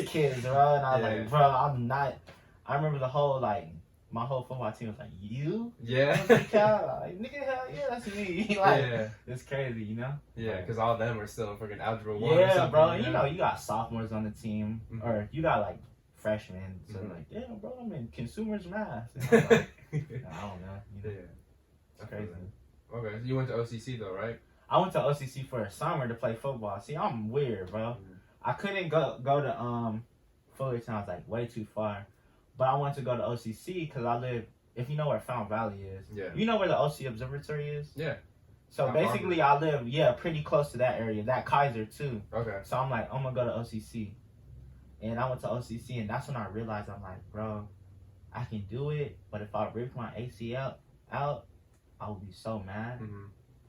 kids, bro. And I was like, bro, I'm not. I remember my whole football team was like, you? Yeah. Pre-cal? Like, nigga, hell yeah, that's me. Like, it's crazy, Yeah, because all of them are still in freaking algebra 1 Yeah, bro, you got sophomores on the team, or you got like freshmen, so like, damn, bro, I'm in consumers math. I don't know. Yeah. It's crazy. Okay, so you went to OCC though, right? I went to OCC for a summer to play football. See, I'm weird, bro. I couldn't go to Fullerton. I was like way too far. But I wanted to go to OCC because I live, if you know where Fountain Valley is. Yeah. You know where the OC Observatory is? Yeah. So basically I live, pretty close to that area. That Kaiser too. Okay. So I'm like, I'm going to go to OCC. And I went to OCC and that's when I realized, I'm like, bro, I can do it. But if I rip my ACL out, I would be so mad.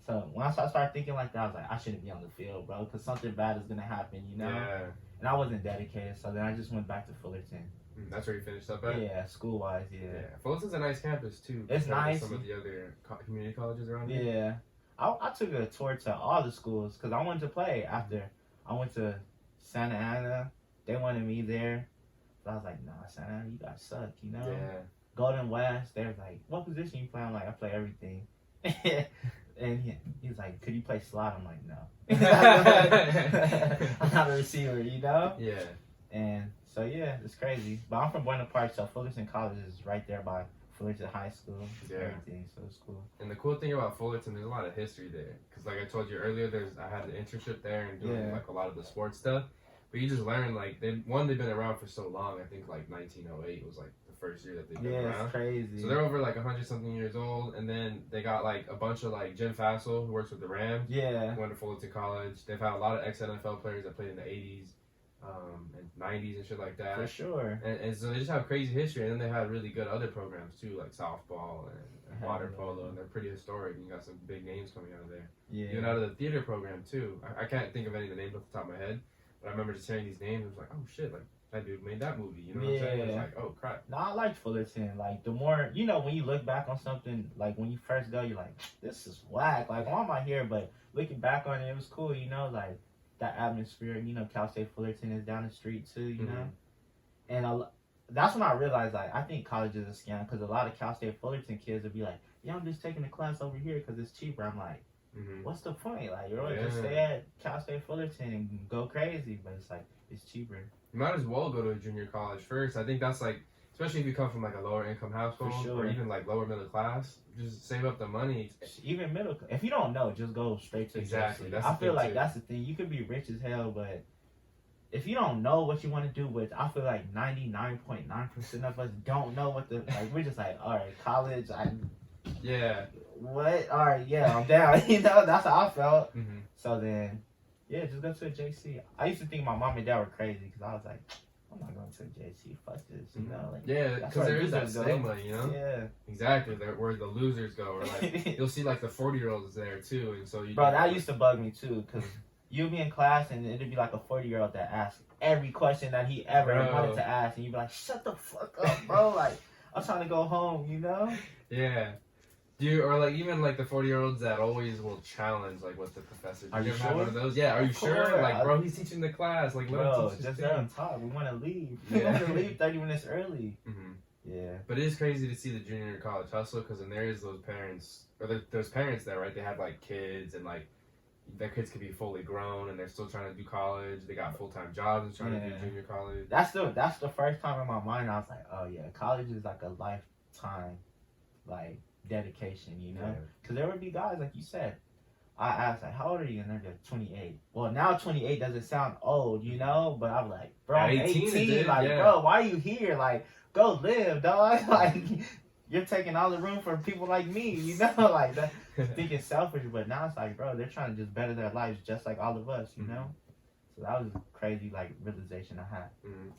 So once I started thinking like that, I was like, I shouldn't be on the field, bro, because something bad is gonna happen, you know. Yeah. And I wasn't dedicated, so then I just went back to Fullerton. That's where you finished up at? Yeah, school-wise, yeah. Fullerton's a nice campus, too. It's nice. Some of the other community colleges around here. Yeah. I took a tour to all the schools because I wanted to play after. I went to Santa Ana. They wanted me there. But I was like, nah, Santa Ana, you guys suck, you know? Yeah. Golden West, they was like, what position you play? I'm like, I play everything. And he's like, could you play slot? I'm like, no. I'm not a receiver, you know? Yeah. And so, yeah, it's crazy. But I'm from Buena Park, so Fullerton College is right there by Fullerton High School. Yeah. Everything, so it's cool. And the cool thing about Fullerton, there's a lot of history there. Because like I told you earlier, I had an internship there and doing like a lot of the sports stuff. But you just learn, like, they've been around for so long. I think like 1908 was like the first year that they've been around. Yeah, it's crazy. So they're over like 100-something years old. And then they got like a bunch of like Jim Fassel, who works with the Rams. Yeah. Went to Fullerton College. They've had a lot of ex-NFL players that played in the 80s. And 90s and shit like that. For sure. And so they just have crazy history, and then they had really good other programs too, like softball and water polo, and they're pretty historic. And you got some big names coming out of there. Yeah. Even out of the theater program too. I can't think of any of the names off the top of my head, but I remember just hearing these names. I was like, oh shit, like that dude made that movie. You know what I'm saying? It was like, oh crap. No, I like Fullerton. Like the more, you know, when you look back on something, like when you first go, you're like, this is whack. Like why am I here? But looking back on it, it was cool. You know, like. That atmosphere, you know, Cal State Fullerton is down the street too, you know, and that's when I realized, like, I think college is a scam because a lot of Cal State Fullerton kids would be like, yeah, I'm just taking the class over here because it's cheaper. I'm like, what's the point? Like, you're just stay at Cal State Fullerton and go crazy, but it's like it's cheaper. You might as well go to a junior college first. I think that's like, especially if you come from like a lower income household or even like lower middle class, just save up the money. Even middle, if you don't know, just go straight to exactly. I feel like that's the thing. You could be rich as hell, but if you don't know what you want to do, which I feel like 99.9% of us don't know what the like. We're just like, all right, college. What? All right, yeah, I'm down. You know, that's how I felt. So then, yeah, just go to a JC. I used to think my mom and dad were crazy because I was like, I'm not going to a JC. Fuck this, you know? Like, because there is that stigma, you know? Yeah. Exactly, where the losers go. Or like, you'll see like the 40-year-olds there too, and so you. Bro, that used to bug me too, because you'd be in class and it'd be like a 40-year-old that asked every question that he ever wanted to ask, and you'd be like, shut the fuck up, bro. Like, I'm trying to go home, you know? Yeah. Or like even like the 40-year-olds that always will challenge like what the professor. Are you sure? Have one of those? Yeah. Are you sure? Like, bro, he's teaching the class. Like, bro, just let him talk. We want to leave. We want to leave 30 minutes early. Yeah. But it is crazy to see the junior college hustle because then there is those parents or there's parents there, right? They have like kids and like their kids could be fully grown and they're still trying to do college. They got full-time jobs and trying to do junior college. That's the first time in my mind I was like, oh yeah, college is like a lifetime, like. Dedication, you know, because there would be guys like you said. I asked like, "How old are you?" And they're like, 28. Well, now 28 doesn't sound old, you know, but I'm like, bro, I'm 18. Like, bro, why are you here? Like, go live, dog. Like, you're taking all the room for people like me, you know, like that. Thinking selfish, but now it's like, bro, they're trying to just better their lives just like all of us, you know. So that was a crazy like realization I had.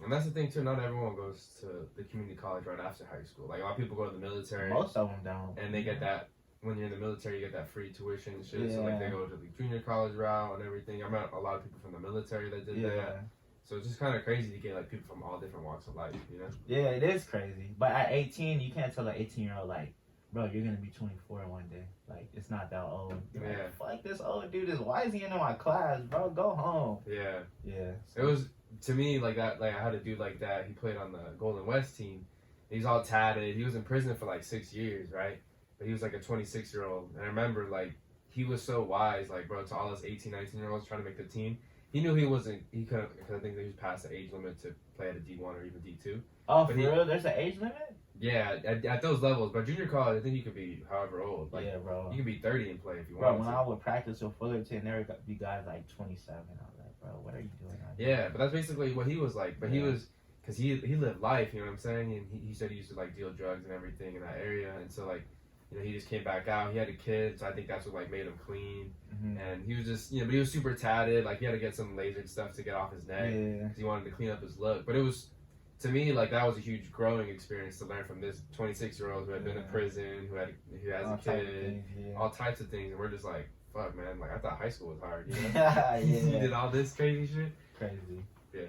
And that's the thing too. Not everyone goes to the community college right after high school. Like a lot of people go to the military. Most of them don't. And they get that when you're in the military, you get that free tuition and shit. So like they go to the junior college route and everything. I met a lot of people from the military that did that. So it's just kind of crazy to get like people from all different walks of life, you know? Yeah, it is crazy. But at 18, you can't tell an 18-year-old like, bro, you're gonna be 24 one day. Like, it's not that old. Like, fuck this old dude. Why is he in my class, bro? Go home. Yeah. So. It was to me like that. Like I had a dude like that. He played on the Golden West team. He's all tatted. He was in prison for like 6 years, right? But he was like a 26-year-old. And I remember like he was so wise, like bro, to all us 18, 19-year-olds trying to make the team. He knew he couldn't, because I think they was past the age limit to play at a D1 or even D2. Oh, for real? There's an age limit? Yeah, at those levels. But junior college, I think you could be however old. Like, yeah, bro. You can be 30 and play if you want. Bro, when I would practice with Fullerton, there would be guys like 27. I was like, bro, what are you doing out here? Yeah, but that's basically what he was like. But he was, because he lived life, you know what I'm saying? And he said he used to like deal drugs and everything in that area. And so like, you know, he just came back out. He had a kid, so I think that's what like made him clean. And he was just, you know, but he was super tatted. Like he had to get some lasered stuff to get off his neck because he wanted to clean up his look. But it was to me, like, that was a huge growing experience to learn from this 26-year-old who had been in prison, who has all a kid, things, all types of things, and we're just like, fuck, man, like, I thought high school was hard, you know? yeah. You did all this crazy shit? Crazy. Yeah.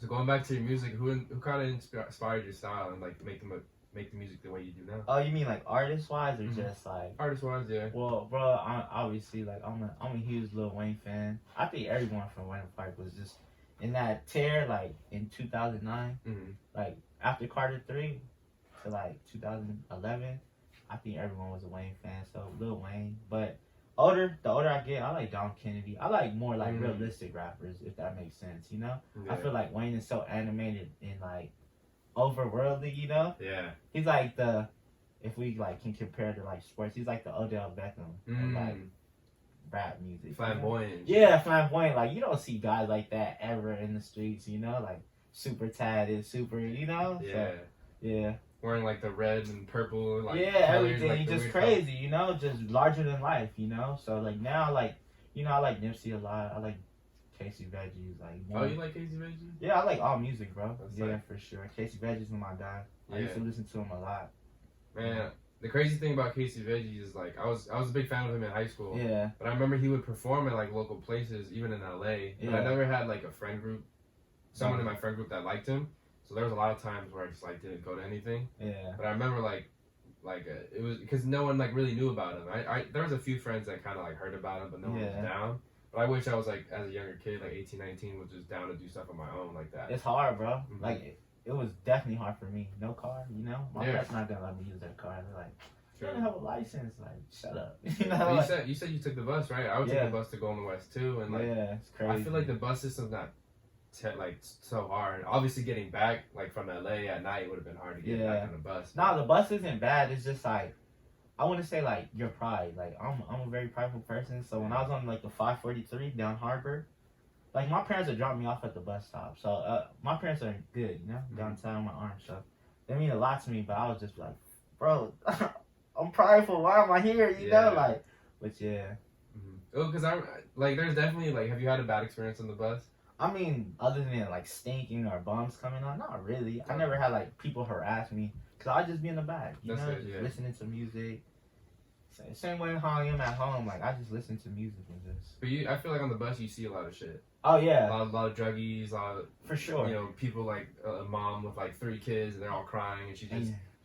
So going back to your music, who kind of inspired your style and, like, make the music the way you do now? Oh, you mean like artist-wise or just like... Artist-wise, yeah. Well, bro, obviously, like, I'm a huge Lil Wayne fan. I think everyone from Wayne Park was just in that tear, like, in 2009. Like, after Carter 3 to, like, 2011, I think everyone was a Wayne fan. So, Lil Wayne. But the older I get, I like Dom Kennedy. I like more, like, realistic rappers, if that makes sense, you know? Yeah. I feel like Wayne is so animated and, like, overworldly, you know? Yeah. He's like if we, like, can compare to, like, sports, he's like the Odell Beckham of, like, rap music. Flamboyant. You know? Yeah, flamboyant. Like, you don't see guys like that ever in the streets, you know? Like, super tatted, super, you know? Yeah. So, yeah. Wearing, like, the red and purple, like, yeah, colors, everything. like, just crazy, you know? Just larger than life, you know? So, like, now, like, you know, I like Nipsey a lot. I like Casey Veggies. Like, oh, you like Casey Veggies? Yeah, I like all music, bro. That's yeah, like... for sure. Casey Veggies is my guy. I used to listen to him a lot. Man, the crazy thing about Casey Veggies is, like, I was a big fan of him in high school. Yeah. But I remember he would perform at, like, local places, even in LA. But I never had, like, a friend group, someone in my friend group that liked him. So there was a lot of times where I just, like, didn't go to anything. Yeah. But I remember, it was because no one, like, really knew about him. There was a few friends that kind of, like, heard about him, but no one was down. But I wish I was, like, as a younger kid, like 18, 19, was just down to do stuff on my own like that. It's hard, bro. Like, it was definitely hard for me. No car, you know? My parents not gonna let me use their car. They're like, you don't have a license. Like, shut up. You know? But you said you took the bus, right? I would take the bus to go on the West, too. And, like, it's crazy. I feel like the bus system's not, so hard. Obviously, getting back, like, from LA at night would have been hard to get back on the bus. Nah, the bus isn't bad. It's just, like, I want to say, like, your pride. Like, I'm a very prideful person. So when I was on, like, the 543 down Harbor, like, my parents would drop me off at the bus stop. So my parents are good, you know, downtown my arm. So they mean a lot to me. But I was just like, bro, I'm prideful. Why am I here? You know, like, but yeah. Oh, because there's definitely, like, have you had a bad experience on the bus? I mean, other than, like, stinking or bums coming on, not really. I never had, like, people harass me. Because I'd just be in the back, you know, listening to music. Same way how I am at home, like, I just listen to music and just... But I feel like on the bus you see a lot of shit. Oh, yeah. A lot of druggies, a lot of... For sure. You know, people like a mom with, like, 3 kids and they're all crying and she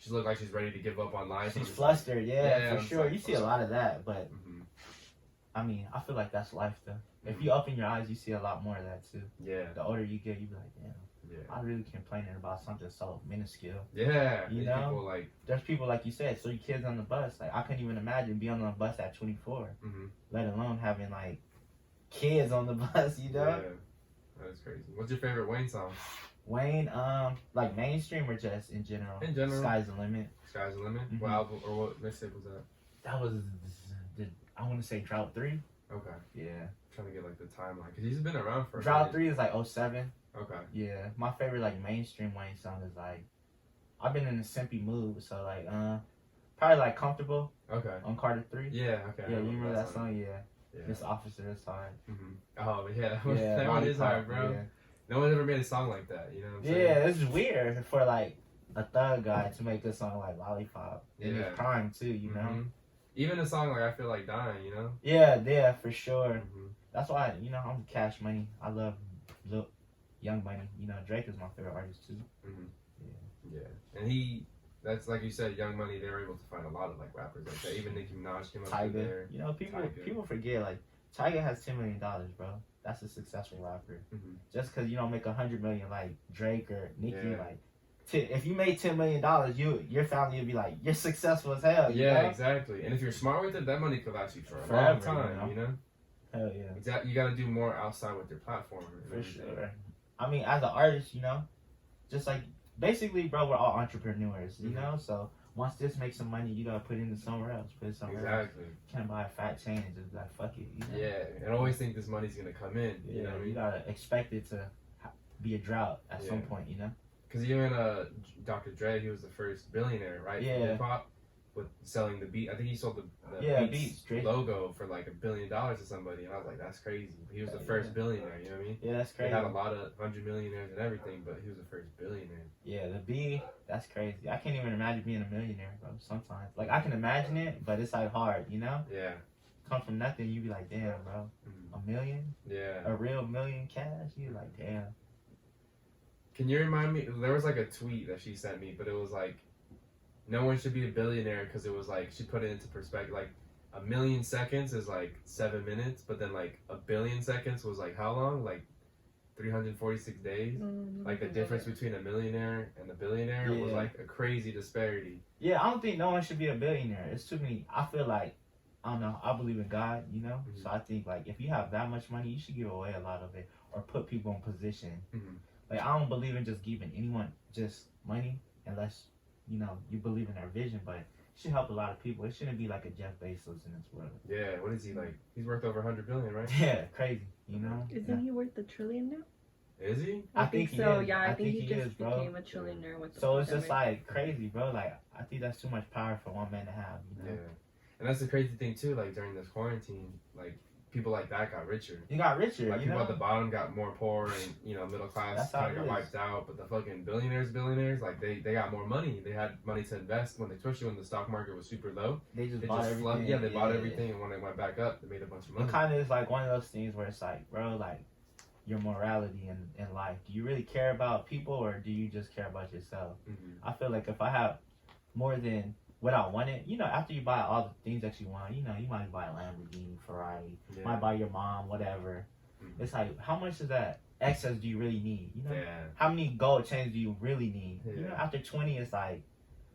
looked like she's ready to give up on life. She's flustered, for sure. Like, you see a lot of that, but... I mean, I feel like that's life, though. If you open your eyes, you see a lot more of that, too. Yeah. The older you get, you be like, damn. Yeah. I really complaining about something so minuscule. Yeah. You know? People like... There's people, like you said, 3 kids on the bus. Like, I couldn't even imagine being on a bus at 24. Let alone having, like, kids on the bus, you know? Yeah. That's crazy. What's your favorite Wayne song? Wayne, like, mainstream or just in general? In general. Sky's the Limit. Sky's the Limit? What album, or what mixtape was that? That was, I want to say Drought 3. Okay. Yeah. I'm trying to get, like, the timeline. Because he's been around for a Drought 3 is, like, 07. Okay. Yeah, my favorite, like, mainstream Wayne song is, like, I've been in a simpy mood, so, like, probably, like, Comfortable. Okay. On Carter 3. Yeah, okay. Yeah, you remember that song? Yeah. This Officer is hard. Oh, yeah. That one is hard, bro. Yeah. No one's ever made a song like that, you know what I'm saying? Yeah, it's weird for, like, a thug guy to make a song like Lollipop. In his prime, too, you know? Even a song like I Feel Like Dying, you know? Yeah, for sure. That's why, you know, I'm Cash Money. I love Young Money. You know, Drake is my favorite artist, too. Yeah. And that's like you said, Young Money, they were able to find a lot of, like, rappers like that. Even Nicki Minaj came up there. You know, people forget, like, Tyga has $10 million, bro. That's a successful rapper. Just because you don't make $100 million like Drake or Nicki, like, if you made $10 million, your family would be like, you're successful as hell. You know? Exactly. And if you're smart with it, that money could last you for a Forever, long time, you know? Hell yeah. Exactly. You got to do more outside with your platform. For sure. I mean, as an artist, you know, just like, basically, bro, we're all entrepreneurs, you know? So once this makes some money, you got to put it into somewhere else. Put it somewhere else. Exactly. Can't buy a fat chain and just be like, fuck it. You know? Yeah. And always think this money's going to come in. You know what I mean? You got to expect it to be a drought at some point, you know? Because even Dr. Dre, he was the first billionaire, right? Yeah. Hip-hop. with selling the beat. I think he sold the Beats logo for like $1 billion to somebody, and I was like, that's crazy. He was the first billionaire. You know what I mean? Yeah, that's crazy. They had a lot of 100 millionaires and everything, but he was the first billionaire. Yeah, the B, that's crazy. I can't even imagine being a millionaire, bro. Sometimes, like I can imagine it, but it's like hard, you know? Yeah. Come from nothing, you be like, damn, bro, $1 million? Yeah. A real $1 million cash? You like, damn. Can you remind me? There was like a tweet that she sent me, but it was like, no one should be a billionaire because it was like, she put it into perspective. Like, 1 million seconds is like 7 minutes, but then like 1 billion seconds was like how long? Like 346 days. Like the difference between a millionaire and a billionaire was like a crazy disparity. Yeah, I don't think no one should be a billionaire. It's too many. I feel like, I don't know, I believe in God, you know? So I think like if you have that much money, you should give away a lot of it or put people in position. Like I don't believe in just giving anyone just money unless, you know, you believe in their vision, but it should help a lot of people. It shouldn't be like a Jeff Bezos in this world. Yeah, what is he like? He's worth over 100 billion, right? Yeah, crazy, you know? Isn't he worth $1 trillion now? Is he? I think so. Yeah, I think he just bro. became a trillionaire with the So it's just like crazy, bro. Like I think that's too much power for one man to have, you know? Yeah. And that's the crazy thing too, like during this quarantine, like people like that got richer. He got richer. Like people at the bottom got more poor, and you know, middle class kind of got wiped out. But the fucking billionaires, like they got more money. They had money to invest when they, especially when the stock market was super low. They just bought everything. Yeah, they bought everything, and when it went back up, they made a bunch of money. It kind of is like one of those things where it's like, bro, like your morality in life. Do you really care about people, or do you just care about yourself? I feel like if I have more than what I wanted, you know, after you buy all the things that you want, you know, you might buy a Lamborghini, Ferrari, might buy your mom, whatever. It's like, how much of that excess do you really need? You know, how many gold chains do you really need? You know, after 20, it's like,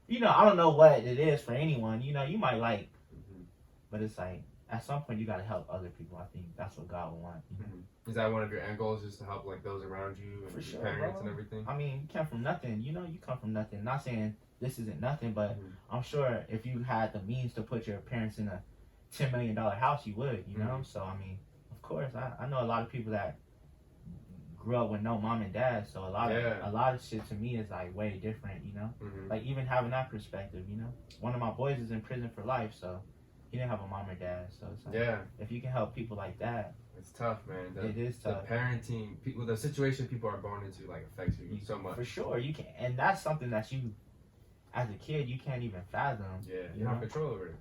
you know, I don't know what it is for anyone. You know, you might like, but it's like, at some point, you got to help other people. I think that's what God would want. You know? Is that one of your end goals, is to help like those around you and your parents and everything? I mean, you come from nothing. You know, you come from nothing. Not saying this isn't nothing, but I'm sure if you had the means to put your parents in a $10 million house, you would, you know? So, I mean, of course, I know a lot of people that grew up with no mom and dad, so a lot of shit to me is like way different, you know? Like even having that perspective, you know? One of my boys is in prison for life, so he didn't have a mom or dad, so it's like, if you can help people like that. It's tough, man. It is tough. The parenting, people, the situation people are born into like affects you so much. For sure, you can, and that's something that you, as a kid, you can't even fathom. Yeah, you don't have control over it.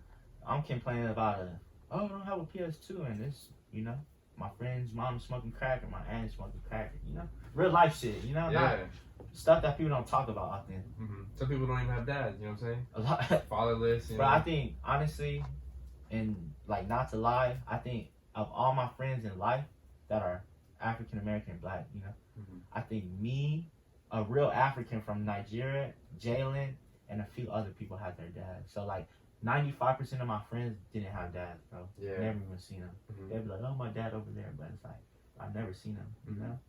I'm complaining about I don't have a PS2, and this, you know, my friend's mom smoking crack and my aunt smoking crack, you know, real life shit, you know, not stuff that people don't talk about often. Some people don't even have dads, you know what I'm saying? A lot. Fatherless. But I think, honestly, and like not to lie, I think of all my friends in life that are African American and Black, you know, I think me, a real African from Nigeria, Jalen, and a few other people had their dads. So like 95% of my friends didn't have dads, bro. Never even seen them. They'd be like, oh, my dad over there, but it's like, I've never seen them, you know?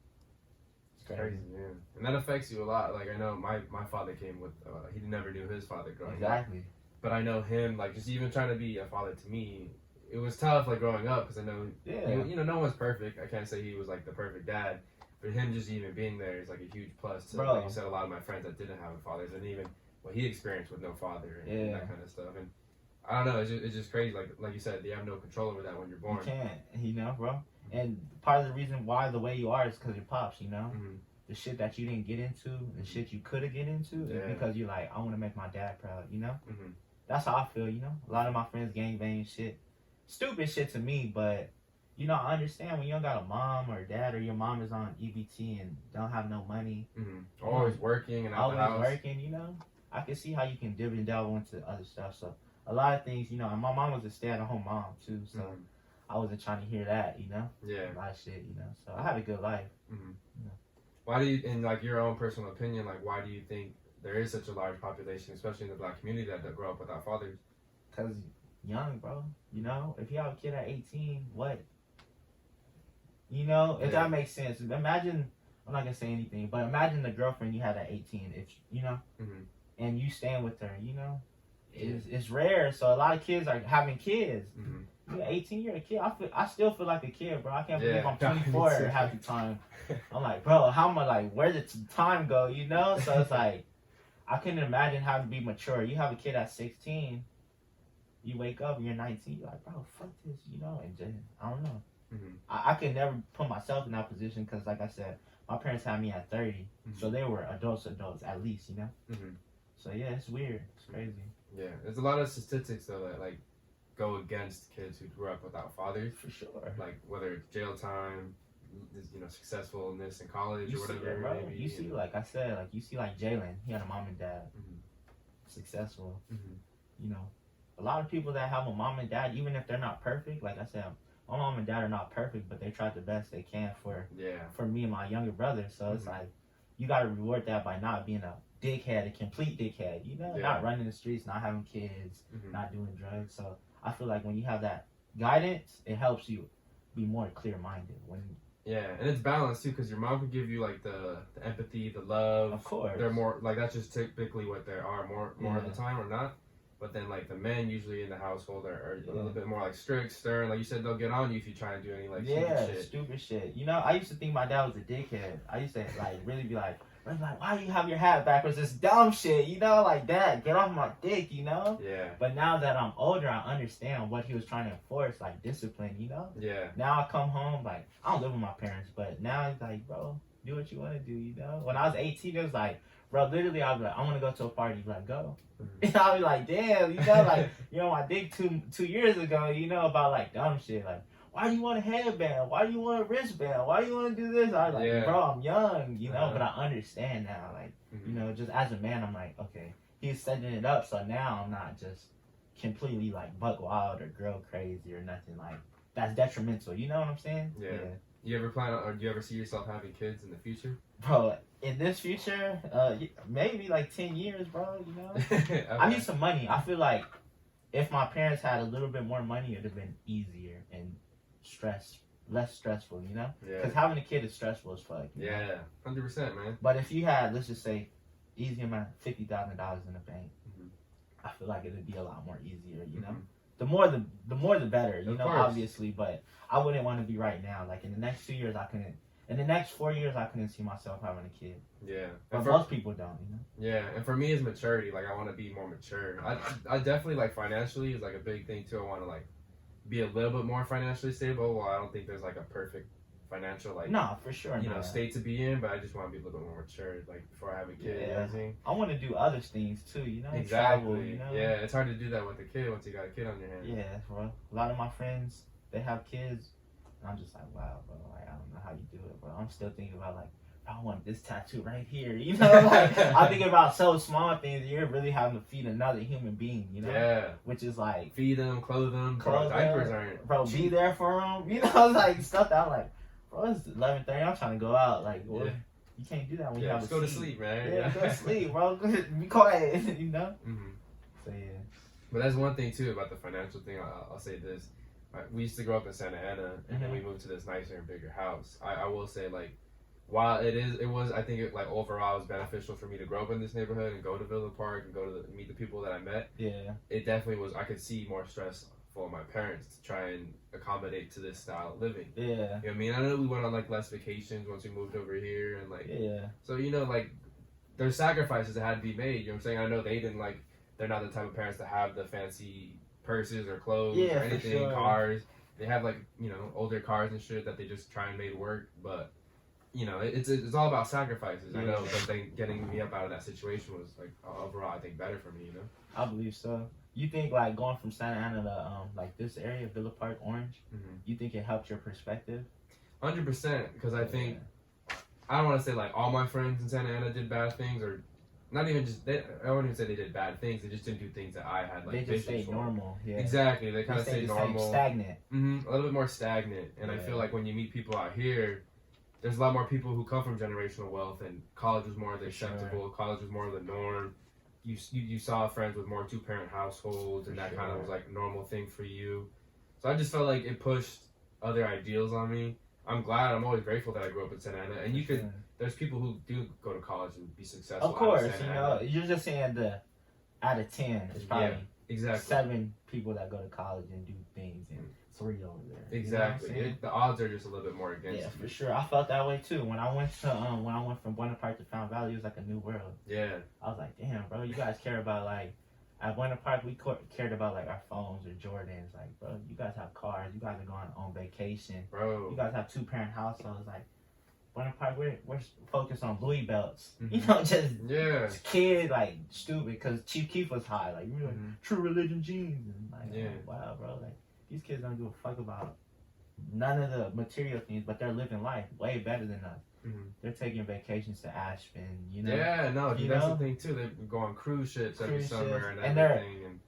It's crazy. Yeah. And that affects you a lot. Like I know my father came with, he never knew his father growing up. But I know him, like just even trying to be a father to me, it was tough like growing up because I know, you know, no one's perfect. I can't say he was like the perfect dad, but him just even being there is like a huge plus to, like you said, a lot of my friends that didn't have fathers, and even what he experienced with no father and that kind of stuff. And I don't know, it's just crazy. Like you said, you have no control over that when you're born. You can't, you know, bro. And part of the reason why the way you are is because your pops, you know. The shit that you didn't get into, the shit you could have get into, is because you're like, I want to make my dad proud, you know? That's how I feel, you know? A lot of my friends gangbang shit. Stupid shit to me, but, you know, I understand when you don't got a mom or dad, or your mom is on EBT and don't have no money. Always working and out the house. Always working, you know? I can see how you can dip and delve into other stuff. So, a lot of things, you know, and my mom was a stay-at-home mom, too, so I wasn't trying to hear that, you know? A lot of shit, you know? So, I had a good life. You know? Why do you, in like your own personal opinion, like why do you think there is such a large population, especially in the Black community, that grow up without fathers? Because young, bro. You know, if you have a kid at 18, what? You know, if that makes sense. Imagine, I'm not going to say anything, but imagine the girlfriend you had at 18, if you know, and you staying with her, you know. It's rare, so a lot of kids are having kids. You're 18, you're a kid. I still feel like a kid, bro. I can't believe I'm 24 half the time. I'm like, bro, how am I, like, where did time go, you know? So it's like, I couldn't imagine how to be mature. You have a kid at 16, you wake up and you're 19, you're like, bro, fuck this, you know, and just, I don't know. Mm-hmm. I could never put myself in that position because, like I said, my parents had me at 30, Mm-hmm. so they were adults at least, you know? Mm-hmm. So, yeah, it's weird. It's crazy. Yeah, there's a lot of statistics, though, that, like, go against kids who grew up without fathers. For sure. Like, whether it's jail time, you know, successfulness in college You or see whatever. that, bro. Maybe, You see, like I said, like, you see, like, Jalen, he had a mom and dad. Mm-hmm. Successful. Mm-hmm. You know, a lot of people that have a mom and dad, even if they're not perfect, like I said, my mom and dad are not perfect, but they tried the best they can for me and my younger brother. So it's like, you got to reward that by not being a dickhead, a complete dickhead, you know, not running the streets, not having kids, not doing drugs. So I feel like when you have that guidance, it helps you be more clear-minded. Yeah, and it's balanced too, because your mom can give you like the empathy, the love. Of course. They're more like, that's just typically what they are more of the time, or not. But then like the men usually in the household are a little bit more like strict, stern. Like you said, they'll get on you if you try and do any like stupid shit. You know, I used to think my dad was a dickhead. I used to like really be like, why do you have your hat backwards? This dumb shit, you know, like Dad, get off my dick, you know? Yeah. But now that I'm older, I understand what he was trying to enforce, like discipline, you know? Yeah. Now I come home, like, I don't live with my parents, but now it's like, bro, do what you want to do, you know? When I was 18, it was like, bro, literally, I'd be like, I want to go to a party. He'd be like, go. And I'll be like, damn, you know, like, you know, my dick two years ago, you know, about like dumb shit, like, why do you want a headband? Why do you want a wristband? Why do you want to do this? I was like, bro, I'm young, you know, but I understand now. Like, you know, just as a man, I'm like, okay, he's setting it up. So now I'm not just completely like buck wild or girl crazy or nothing like that's detrimental. You know what I'm saying? Yeah. You ever plan on, or do you ever see yourself having kids in the future? Bro, in this future, maybe like 10 years, bro, you know? Okay. I need some money. I feel like if my parents had a little bit more money, it would have been easier and less stressful, you know? Because having a kid is stressful as fuck. You know? 100%, man. But if you had, let's just say, easy amount, $50,000 in the bank, I feel like it would be a lot more easier, you know? The more the better, you know, obviously, but I wouldn't want to be right now. Like in the next 2 years, in the next 4 years, I couldn't see myself having a kid. Yeah. But most people don't, you know? Yeah, and for me, it's maturity. Like, I want to be more mature. I definitely, like, financially is, like, a big thing, too. I want to, like, be a little bit more financially stable. Well, I don't think there's, like, a perfect financial, like, no, for sure, you know, state to be in, but I just want to be a little bit more mature, like, before I have a kid. Yeah. You know what I'm saying? I want to do other things, too, you know? Exactly. Travel, you know? Yeah, it's hard to do that with a kid once you got a kid on your hands. Yeah, bro. A lot of my friends, they have kids, and I'm just like, wow, bro, like, I don't know how you do it, bro. I'm still thinking about, like, I want this tattoo right here, you know? Like, I'm thinking about so small things, you're really having to feed another human being, you know? Yeah. Which is like... Feed them, clothe them, diapers aren't... Bro, be there for them, you know? Like, stuff that I'm like, bro, it's 11:30, I'm trying to go out, like, well, you can't do that when you have just a go to seat. sleep, man. Yeah, go to sleep, bro. Be quiet, you know? So, yeah. But that's one thing, too, about the financial thing. I'll say this. We used to grow up in Santa Ana, and then we moved to this nicer and bigger house. I will say, like, while it was, I think, like, overall, it was beneficial for me to grow up in this neighborhood and go to Villa Park and meet the people that I met. Yeah. It definitely was, I could see more stress for my parents to try and accommodate to this style of living. Yeah. You know what I mean? I know we went on, like, less vacations once we moved over here, and, like, so, you know, like, there's sacrifices that had to be made. You know what I'm saying? I know they didn't, like, they're not the type of parents to have the fancy purses or clothes or anything, cars. They have, like, you know, older cars and shit that they just try and make work, but, you know, it's all about sacrifices. I know, but then getting me up out of that situation was, like, overall, I think, better for me, you know? I believe so. You think, like, going from Santa Ana to, like, this area, Villa Park, Orange, you think it helped your perspective? 100%, because I think, I don't want to say, like, all my friends in Santa Ana did bad things, or not even just, I wouldn't even say they did bad things, they just didn't do things that I had, like, they just stayed normal, Exactly, they kind of stayed normal. Stagnant. A little bit more stagnant, and I feel like when you meet people out here, there's a lot more people who come from generational wealth, and college was more of the acceptable, college was more of the norm. You saw friends with more two-parent households, and that kind of was like a normal thing for you. So I just felt like it pushed other ideals on me. I'm always grateful that I grew up in Santa Ana, and there's people who do go to college and be successful. Of course, you know, you're just saying out of 10, there's probably 7 people that go to college and do things, and 3 over there. Exactly, you know the odds are just a little bit more against you. For sure. I felt that way too. When I went from Buena Park to Fountain Valley, it was like a new world. Yeah. I was like, damn, bro, you guys care about like at Winter Park, we cared about like our phones or Jordans. Like, bro, you guys have cars. You guys are going on vacation. Bro. You guys have 2-parent households. Like, Winter Park, we're focused on Louis belts. Mm-hmm. You know, just kid, like, stupid. Because Chief Keef was high. Like, we were like, True Religion jeans. And like, oh, wow, bro. Like, these kids don't give a fuck about none of the material things, but they're living life way better than us. Mm-hmm. They're taking vacations to Aspen, you know. Yeah, no, dude, that's the thing too. They go on cruise ships every summer and everything. And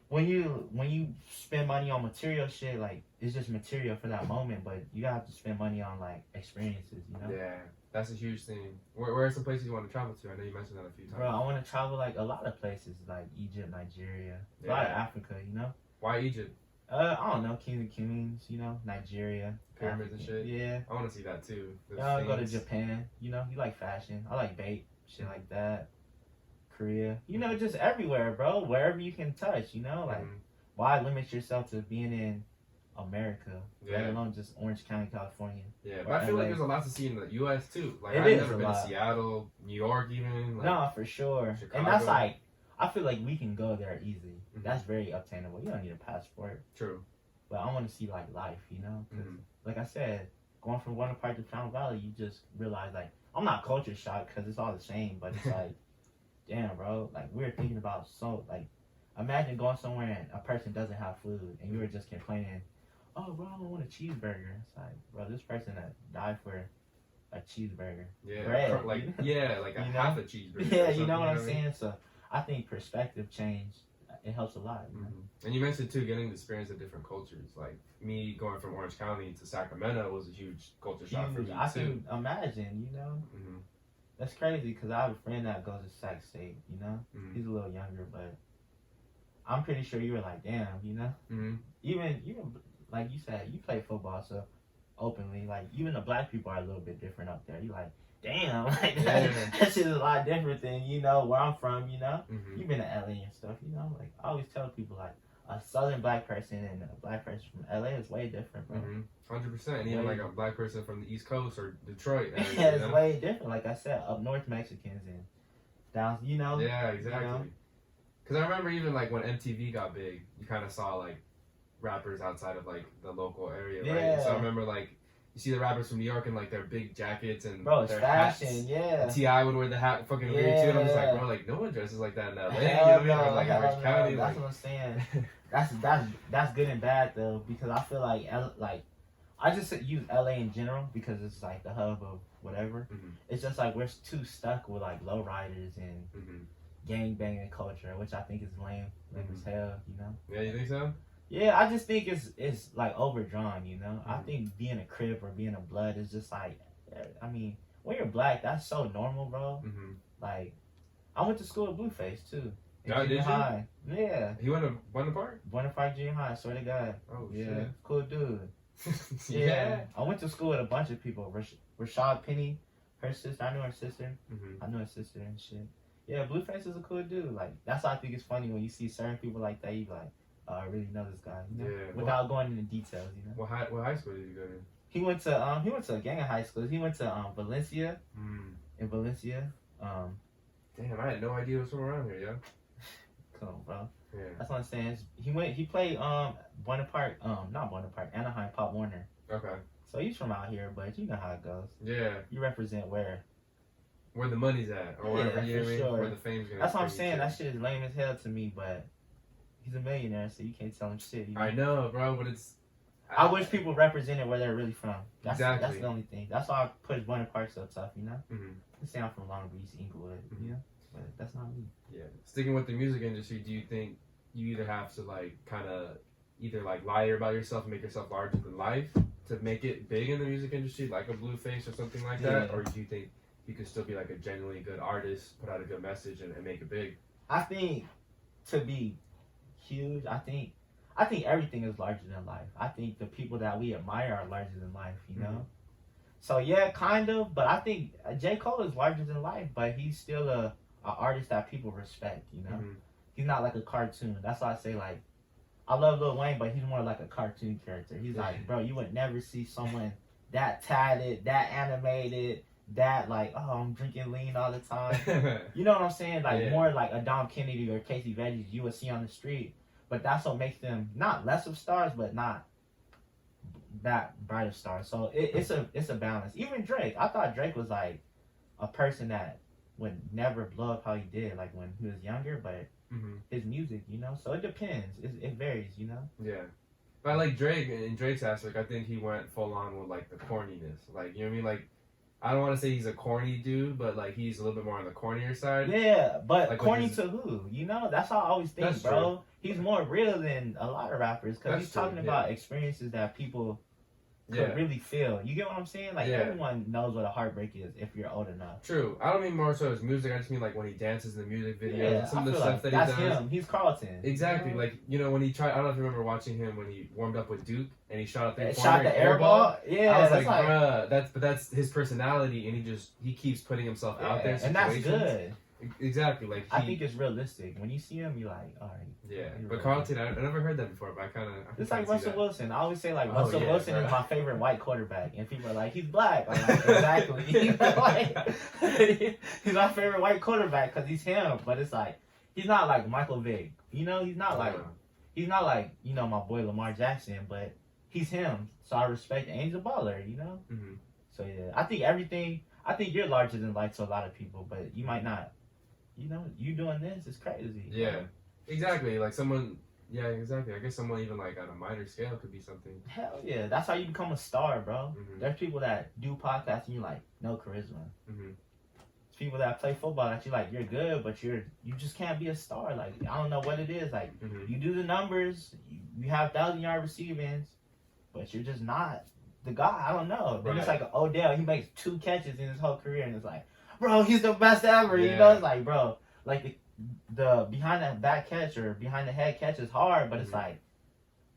when you spend money on material shit, like it's just material for that moment, but you have to spend money on like experiences, you know. Yeah, that's a huge thing. Where are some places you want to travel to? I know you mentioned that a few times. Bro, I want to travel like a lot of places, like Egypt, Nigeria, a lot of Africa, you know. Why Egypt? I don't know, King of Kings, you know, Nigeria, pyramids and shit. Yeah, I want to see that too. I go to Japan. You know, you like fashion. I like bait, shit like that. Korea, you know, just everywhere, bro. Wherever you can touch, you know, like why limit yourself to being in America, let alone just Orange County, California? Yeah, but I feel like there's a lot to see in the U.S. too. Like I've never been to Seattle, New York, even. Like, no, for sure. Chicago. And that's like, I feel like we can go there easily. That's very obtainable. You don't need a passport. True. But I want to see like life, you know. Like I said, going from Winter Park to Fountain Valley, you just realize like I'm not culture shocked because it's all the same, but it's like, damn, bro. Like we're thinking about like, imagine going somewhere and a person doesn't have food and you were just complaining, oh, bro, I don't want a cheeseburger. It's like, bro, this person that died for a cheeseburger. Yeah, bread, like like a half a cheeseburger. Yeah, you know what I'm saying. So I think perspective change. It helps a lot. You know? And you mentioned too getting the experience of different cultures. Like me going from Orange County to Sacramento was a huge culture shock for me I can imagine. You know, that's crazy because I have a friend that goes to Sac State. You know, he's a little younger, but I'm pretty sure you were like, damn. You know, even like you said, you play football, so openly, like even the black people are a little bit different up there. You like. Damn, like that shit is a lot different than, you know, where I'm from, you know? You've been to LA and stuff, you know? Like, I always tell people, like, a southern black person and a black person from LA is way different, bro. 100%. And even, like, a black person from the East Coast or Detroit. Yeah, it's way different. Like I said, up north Mexicans and down, you know? Yeah, exactly. Because I remember even, like, when MTV got big, you kind of saw, like, rappers outside of, like, the local area, right? So I remember, like, you see the rappers from New York in like their big jackets and their fashion, hats. Yeah. T.I. would wear the hat fucking weird too. And I'm just like, bro, like no one dresses like that in LA. You know what I mean? Or like Orange County. That's what I'm saying. That's good and bad though, because I feel like I just use LA in general because it's like the hub of whatever. It's just like we're too stuck with like lowriders and gang banging culture, which I think is lame as hell. You know? Yeah, you think so? Yeah, I just think it's like overdrawn, you know? I think being a Crip or being a Blood is just like, I mean, when you're black, that's so normal, bro. Like, I went to school at Blueface, too. Oh, did high. You? Yeah. He went to Winter Park? Winter Park Junior High, swear to God. Oh, yeah. Shit. Cool dude. Yeah. I went to school with a bunch of people. Rashad Penny, her sister, I knew her sister. I knew her sister and shit. Yeah, Blueface is a cool dude. Like, that's why I think it's funny when you see certain people like that, you like, I really know this guy, you know? Yeah. Without going into details, you know. What high school did you go to? He went to a gang of high schools. He went to Valencia. In Valencia. Damn, I had no idea it was from around here, yo. Come on, bro. Yeah. That's what I'm saying. He played Anaheim Pop Warner. Okay. So he's from out here, but you know how it goes. Yeah. You represent where the money's at, or whatever, you know what I mean? Sure. Where the fame's gonna. That's what I'm saying. That shit is lame as hell to me, but he's a millionaire, so you can't tell him shit. You know? I know, bro, but it's. I wish people represented where they're really from. That's Exactly. That's the only thing. That's why I push Winter Park so tough, you know? Mm-hmm. Say I'm from Long Beach, Inglewood, you know? But that's not me. Yeah. Sticking with the music industry, do you think you either have to, like, kind of either, like, lie about yourself and make yourself larger than life to make it big in the music industry, like a Blueface or something like that? Or do you think you could still be, like, a genuinely good artist, put out a good message, and make it big? I think to be huge, I think everything is larger than life. I think the people that we admire are larger than life, you know? So, yeah, kind of. But I think J. Cole is larger than life, but he's still a artist that people respect, you know? He's not like a cartoon. That's why I say, like, I love Lil Wayne, but he's more like a cartoon character. He's like, bro, you would never see someone that tatted, that animated, that like, oh, I'm drinking lean all the time. You know what I'm saying? Like more like a Dom Kennedy or Casey Veggies you would see on the street. But that's what makes them not less of stars, but not that bright of stars. So it's a balance. Even Drake, I thought Drake was like a person that would never blow up how he did, like when he was younger. But his music, you know, so it depends. It varies, you know. Yeah. But I like Drake, in Drake's aspect, I think he went full on with like the corniness. Like, you know what I mean? Like, I don't want to say he's a corny dude, but like he's a little bit more on the cornier side. Yeah, but like corny to who? You know, that's how I always think, That's bro. true. He's more real than a lot of rappers because he's talking about experiences that people could really feel. You get what I'm saying? Like everyone knows what a heartbreak is if you're old enough. True. I don't mean more so his music. I just mean like when he dances in the music videos and some of the stuff that he does. That's him. He's Carlton. Exactly. You know? Like, you know, when he tried, I don't know if you remember watching him when he warmed up with Duke and he shot a shot the air ball. Yeah, I was like, bruh, that's his personality, and he keeps putting himself out there. And that's good. Exactly. Like I think it's realistic. When you see him, you're like, all right. Yeah, but Carlton, I never heard that before, but I kind of. It's like Russell Wilson. I always say like Russell Wilson is my favorite white quarterback, and people are like, he's black. I'm like, exactly. Like, he's my favorite white quarterback because he's him. But it's like he's not like Michael Vick. You know, he's not like you know my boy Lamar Jackson, but he's him. So I respect and he's a baller. You know. Mm-hmm. So yeah, I think you're larger than life to a lot of people, but you might not. You know, you doing this is crazy. Yeah. Right? Exactly, like someone, exactly. I guess someone even like on a minor scale could be something. Hell yeah, that's how you become a star, bro. Mm-hmm. There's people that do podcasts and you like no charisma. Mm-hmm. There's people that play football that you like you're good, but you just can't be a star. Like I don't know what it is. Like you do the numbers, you have 1,000-yard receivings, but you're just not the guy. I don't know. Then it's like Odell. He makes 2 catches in his whole career, and it's like, bro, he's the best ever. You know, it's like, bro, like the behind the back catch or behind the head catch is hard, but it's like,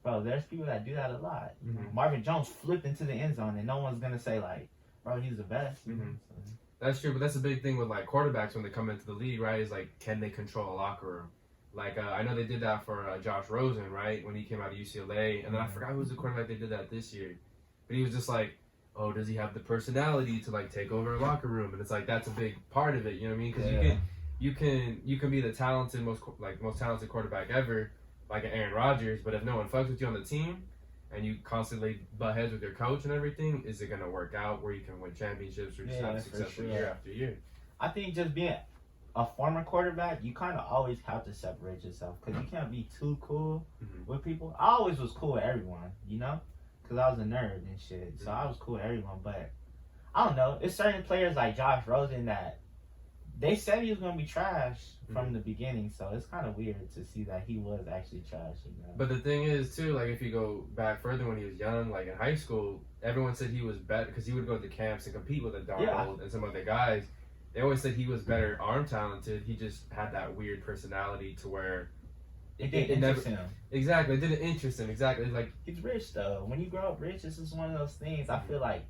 bro, there's people that do that a lot. Marvin Jones flipped into the end zone, and no one's gonna say like, bro, he's the best. So. That's true, but that's a big thing with like quarterbacks when they come into the league, right? Is like, can they control a locker room? Like I know they did that for Josh Rosen, right, when he came out of UCLA, and then I forgot who was the quarterback they did that this year, but he was just like, oh, does he have the personality to like take over a locker room? And it's like that's a big part of it, you know what I mean? Because you can be the most talented quarterback ever, like an Aaron Rodgers, but if no one fucks with you on the team and you constantly butt heads with your coach and everything, is it gonna work out where you can win championships or just have successful year after year? I think just being a former quarterback, you kind of always have to separate yourself because you can't be too cool with people. I always was cool with everyone, you know, because I was a nerd and shit, so I was cool with everyone. But I don't know, it's certain players like Josh Rosen that they said he was gonna be trash from the beginning, so it's kind of weird to see that he was actually trash. You know? But the thing is, too, like if you go back further when he was young, like in high school, everyone said he was better because he would go to camps and compete with a Darnold and some other guys. They always said he was better arm talented. He just had that weird personality to where it didn't interest him. Exactly, it didn't interest him. Exactly, like he's rich though. When you grow up rich, this is one of those things. I feel like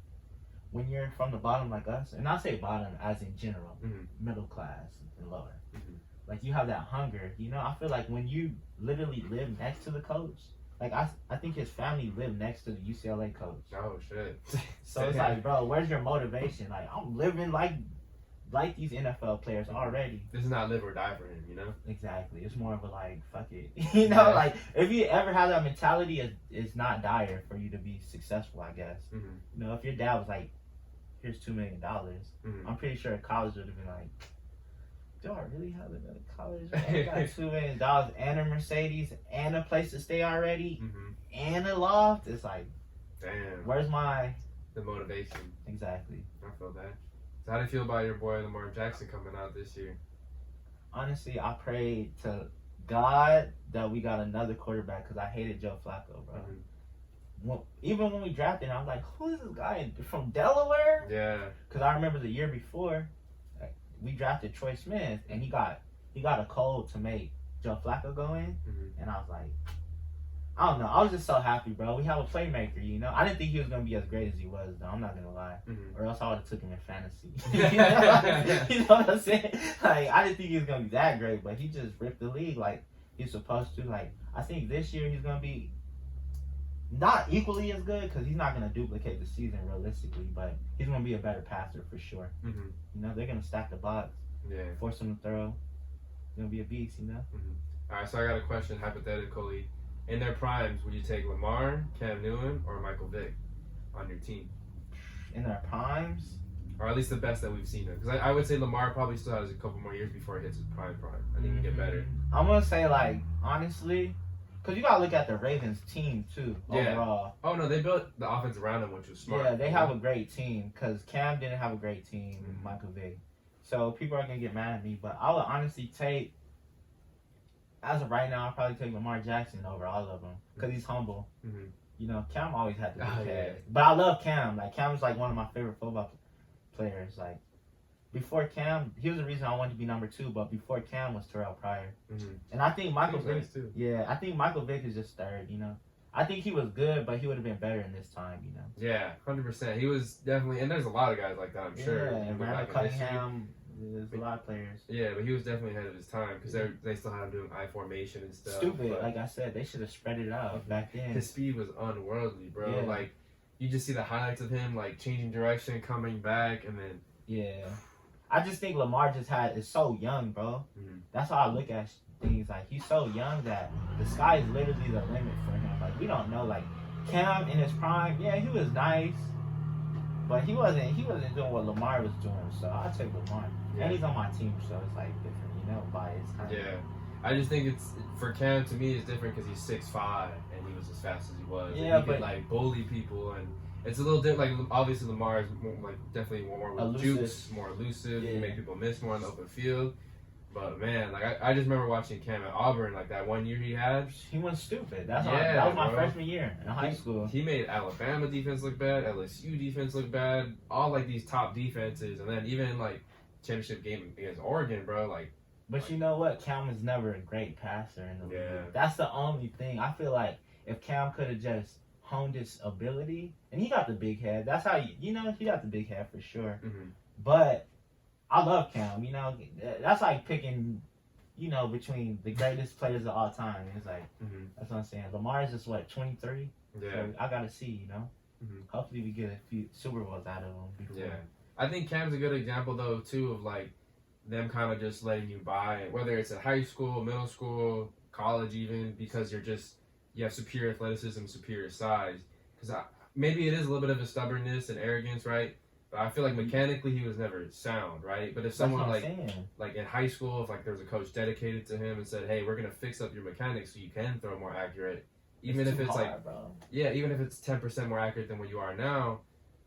when you're from the bottom like us, and I'll say bottom as in general, middle class and lower, like you have that hunger, you know. I feel like when you literally live next to the coach, like I think his family lived next to the UCLA coach. Oh shit. So it's like, bro, where's your motivation? Like I'm living like these NFL players already. This is not live or die for him, you know? Exactly. It's more of a like, fuck it. You know, like if you ever have that mentality, it's not dire for you to be successful, I guess. You know, if your dad was like, here's $2 million, I'm pretty sure college would have been like, do I really have to go to college? I got $2 million and a Mercedes and a place to stay already and a loft. It's like, damn. Where's the motivation? Exactly. I feel that. So how do you feel about your boy Lamar Jackson coming out this year? Honestly, I prayed to God that we got another quarterback because I hated Joe Flacco, bro. Even when we drafted him, I was like, who is this guy from Delaware? Yeah. Because I remember the year before, we drafted Troy Smith, and he got a code to make Joe Flacco go in, and I was like, I don't know. I was just so happy, bro. We have a playmaker, you know. I didn't think he was gonna be as great as he was, though. I'm not gonna lie, or else I would have took him in fantasy. You know what I'm saying? Like I didn't think he was gonna be that great, but he just ripped the league like he's supposed to. Like I think this year he's gonna be not equally as good because he's not going to duplicate the season realistically, but he's going to be a better passer for sure. Mm-hmm. You know, they're going to stack the box, force him to throw. He's going to be a beast, you know? Mm-hmm. All right, so I got a question hypothetically. In their primes, would you take Lamar, Cam Newton, or Michael Vick on your team? In their primes? Or at least the best that we've seen him. Because I would say Lamar probably still has a couple more years before he hits his prime. I think he get better. I'm going to say, like, honestly, because you got to look at the Ravens team, too, overall. Oh, no, they built the offense around him, which was smart. Yeah, they have a great team because Cam didn't have a great team, Michael Vick. So people are going to get mad at me, but I would honestly take, as of right now, I'll probably take Lamar Jackson over all of them because he's humble. Mm-hmm. You know, Cam always had the big head. Yeah. But I love Cam. Like, Cam is like one of my favorite football players. Like, before Cam, he was the reason I wanted to be number 2, but before Cam was Terrell Pryor. Mm-hmm. And I think Michael Vick, nice too. yeah, I think Michael Vick is just third, you know. I think he was good, but he would have been better in this time, you know. Yeah, 100%. He was definitely, and there's a lot of guys like that, I'm sure. Yeah, and Randall Cunningham, there's a lot of players. Yeah, but he was definitely ahead of his time because they still had him doing I formation and stuff. Stupid, like I said, they should have spread it out back then. His speed was unworldly, bro. Yeah. Like, you just see the highlights of him, like, changing direction, coming back, and then... Yeah. I just think Lamar is so young, bro. Mm-hmm. That's how I look at things. Like, he's so young that the sky is literally the limit for him. Like, we don't know. Like, Cam in his prime, yeah, he was nice, but he wasn't doing what Lamar was doing. So I'll take Lamar. Yeah. And he's on my team, so it's like different, you know, bias. Yeah. I just think it's, for Cam, to me, it's different because he's 6'5", and he was as fast as he was. Yeah, and he could, like, bully people, and it's a little different. Like, obviously, Lamar is more, like, definitely more with jukes, more elusive. Yeah. He make people miss more in the open field. But, man, like, I just remember watching Cam at Auburn, like, that one year he had. He went stupid. That was my freshman year in high school. He made Alabama defense look bad, LSU defense look bad, all, like, these top defenses. And then even, like, championship game against Oregon, bro, like. But you know what? Cam was never a great passer in the league. That's the only thing. I feel like if Cam could have just honed his ability, and he got the big head. That's how you know he got the big head for sure. Mm-hmm. But I love Cam. You know, that's like picking, you know, between the greatest players of all time. It's like that's what I'm saying. Lamar is just 23. Yeah, so I gotta see. You know, hopefully we get a few Super Bowls out of him. Before. Yeah, I think Cam's a good example though too of like them kind of just letting you buy, whether it's at high school, middle school, college, even because you have superior athleticism, superior size. Because maybe it is a little bit of a stubbornness and arrogance, right? But I feel like mechanically he was never sound, right? But if someone like in high school, if like there was a coach dedicated to him and said, "Hey, we're gonna fix up your mechanics so you can throw more accurate," even if it's hard, bro. Yeah, even if it's 10% more accurate than what you are now,